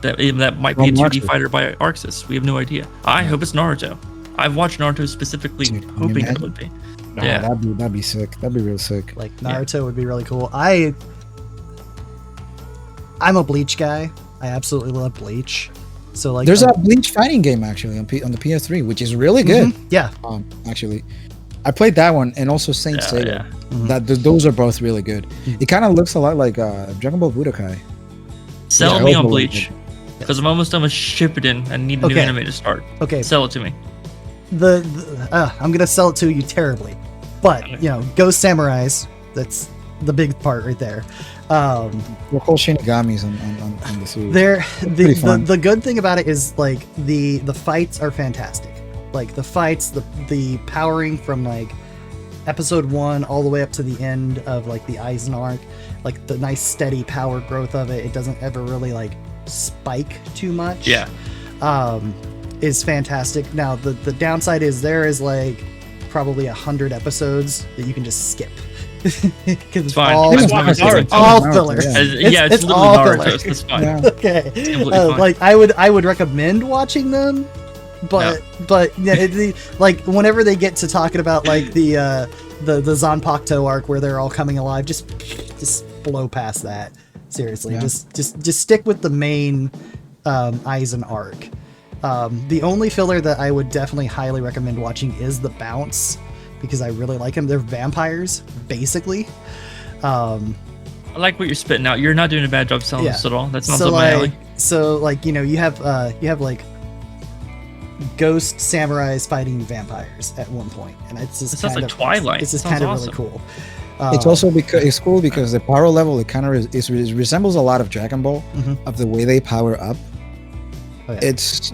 that might be a 2D fighter by Arxis. We have no idea. I hope it's Naruto. I've watched Naruto specifically Dude, can you hoping it imagine? would be. No, Yeah. that'd be sick. That'd be real sick. Like Naruto would be really cool. I'm a Bleach guy. I absolutely love Bleach. So like There's a Bleach fighting game actually on the PS3, which is really good. Yeah. Actually, I played that one and also Saint Yeah, Seiya. yeah. Those are both really good. It kind of looks a lot like Dragon Ball Budokai. Sell Yeah, me I on hope it Bleach. Because I'm almost done with Shippuden. I need a new Okay. anime to start. Okay. Sell it to me. I'm gonna sell it to you terribly, but you know, Ghost Samurais. That's the big part right there. We're called Shinigamis on the series. The fun. the good thing about it is like the fights are fantastic. Like the fights, the powering from like episode 1 all the way up to the end of like the Eisen arc, like the nice steady power growth of it. It doesn't ever really like spike too much. Yeah. Is fantastic. Now the downside is there is like probably 100 episodes that you can just skip. Because it's fine. all, Just watch Naruto. all Naruto, filler. yeah. Yeah, it's literally all Naruto. filler. So it's fine. Yeah. Okay. completely fine. Like I would recommend watching them, but yeah, like whenever they get to talking about like the Zanpakuto arc where they're all coming alive, just blow past that. Seriously, Yeah. just stick with the main Eisen arc. The only filler that I would definitely highly recommend watching is The Bounce, because I really like them. They're vampires, basically. I like what you're spitting out. You're not doing a bad job selling this at all. That sounds so up my alley. So like, you know, you have like ghost samurais fighting vampires at one point, and it's just It sounds kind like of Twilight. It's just Sounds kind of awesome. really cool. It's also because it's cool because the power level it kind of it resembles a lot of Dragon Ball of the way they power up. Oh, yeah. It's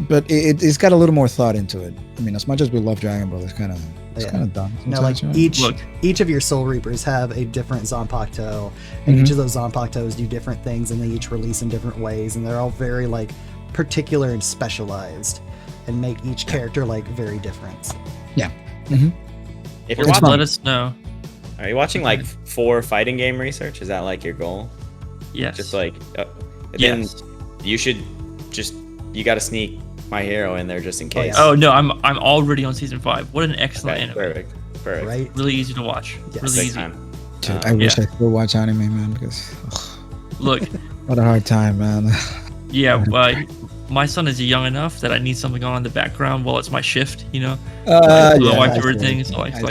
got a little more thought into it. I mean, as much as we love Dragon Ball, it's kind of dumb. No, like sometimes, right? each of your Soul Reapers have a different Zanpakuto, and each of those Zanpakutos do different things, and they each release in different ways, and they're all very like particular and specialized, and make each character like very different. Yeah. If you're It's watching, fun. Let us know. are you watching like 4 fighting game research? Is that like your goal? Yes. Just like, then yes. you should you got to sneak My Hero in there just in case. Oh no, I'm already on season 5. What an excellent Okay, anime. perfect. Right? Really easy to watch. Yes. Really Big easy. time. Dude, I wish I could watch anime, man, because Look, what a hard time, man. yeah, my son is young enough that I need something on in the background while it's my shift, you know. Yeah, The wife I to her feel things, it. like I feel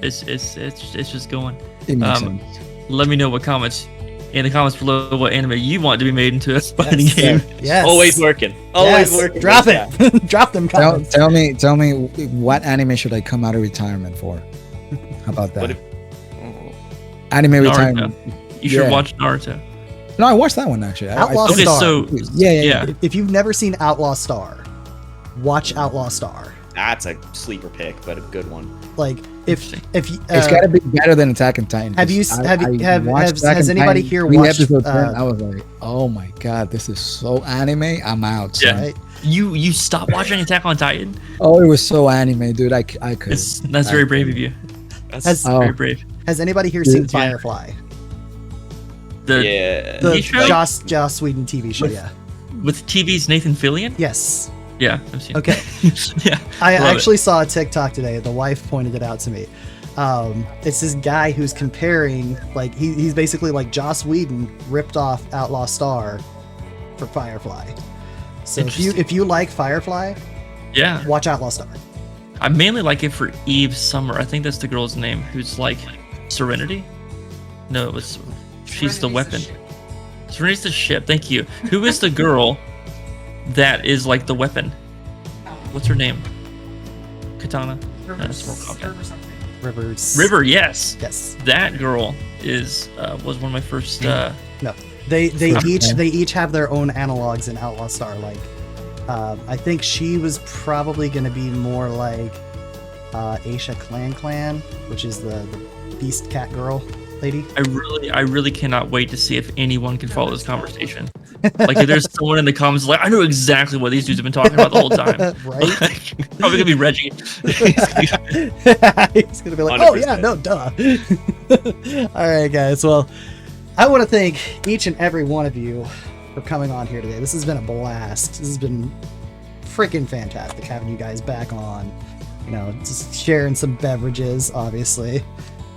it's just going. it makes um, sense. Let me know what comments in the comments below what anime you want to be made into a fighting game. Yes. Always working. Always Yes. working. Drop Yeah. it. Drop them comments. Tell me what anime should I come out of retirement for? How about that? What if- oh. Anime Naruto. retirement. You should Yeah. watch Naruto. No, I watched that one actually. Outlaw Okay, Star. so yeah. If you've never seen Outlaw Star, watch Outlaw Star. That's a sleeper pick, but a good one. Like if you, It's got to be better than Attack on Titan. Have you- 'cause has watched anybody Titan here 3 watched, episode 10, I was like, oh my god, this is so anime. I'm out. son. Yeah. right? You stopped watching Attack on Titan? Oh, it was so anime, dude. I could. That's very brave of you. That's Has- Very brave. Has anybody here Yeah. seen Firefly? The yeah. The TV show? Joss Whedon TV show, With- yeah. with TV's Nathan Fillion? Yes. Yeah, I've seen. Okay. it. Yeah. I Love actually saw a TikTok today. The wife pointed it out to me. It's this guy who's comparing, like, he's basically like Joss Whedon ripped off Outlaw Star for Firefly. So if you like Firefly, Yeah. watch Outlaw Star. I mainly like it for Eve Summer. I think that's the girl's name who's like Serenity. No, it was she's the weapon. Serenity's the ship. Thank you. Who is the girl that is like the weapon? What's her name? Katana. No, that's Mortal Kombat. Rivers. River. Yes. Yes. That girl is was one of my first. No. They Okay. each have their own analogs in Outlaw Star. Like, I think she was probably going to be more like Aisha Clan, which is the Beast Cat Girl lady. I really cannot wait to see if anyone can follow this conversation. Like if there's someone in the comments like, I know exactly what these dudes have been talking about the whole time. Right? Like, probably gonna be Reggie. He's gonna be like, oh yeah, 100%. no, duh. All right, guys. Well, I want to thank each and every one of you for coming on here today. This has been a blast. This has been freaking fantastic having you guys back on. You know, just sharing some beverages, obviously.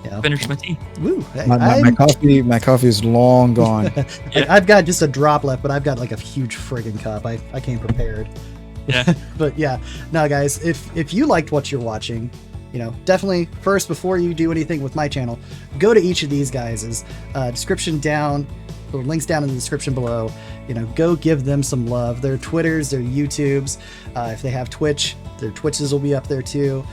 You know, Finish my tea. woo. Hey, My coffee is long gone. I've got just a drop left, but I've got like a huge friggin' cup. I came prepared. Yeah. But yeah, no, guys, if you liked what you're watching, you know, definitely first, before you do anything with my channel, go to each of these guys' description down, or links down in the description below. You know, go give them some love. Their Twitters, their YouTubes, if they have Twitch, their Twitches will be up there too.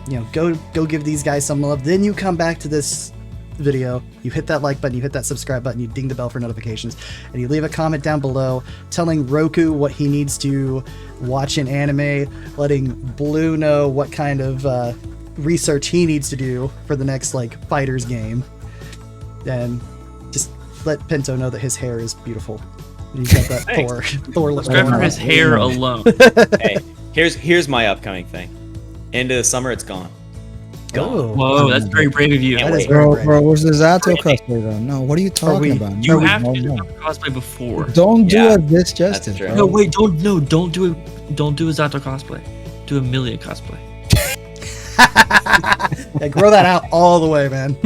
You know, go give these guys some love. Then you come back to this video, you hit that like button, you hit that subscribe button, you ding the bell for notifications, and you leave a comment down below telling Roku what he needs to watch in anime, letting Blue know what kind of research he needs to do for the next like fighters game, and just let Pinto know that his hair is beautiful. He's got that Thanks. Thor look Subscribe going for on. his hair alone. Hey, here's my upcoming thing. End of the summer, it's gone. Oh, Whoa, that's very brave of you. Can't that is wait. very Bro, brave. where's the Zato cosplay though? No, what are you talking about? You No, have to no, do no. the cosplay before. Don't do Yeah, it this justice, true. bro. No, wait, don't do a Zato cosplay. Do a Milia cosplay. Yeah, grow that out all the way, man.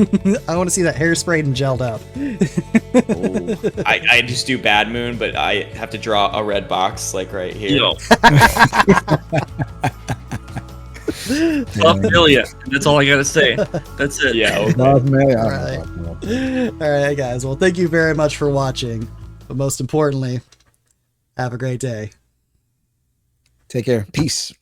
I want to see that hair sprayed and gelled up. I just do Bad Moon, but I have to draw a red box like right here. Yo. Love ya. That's all I gotta say. That's it. Yeah. Okay. Love me. All right, guys. Well, thank you very much for watching. But most importantly, have a great day. Take care. Peace.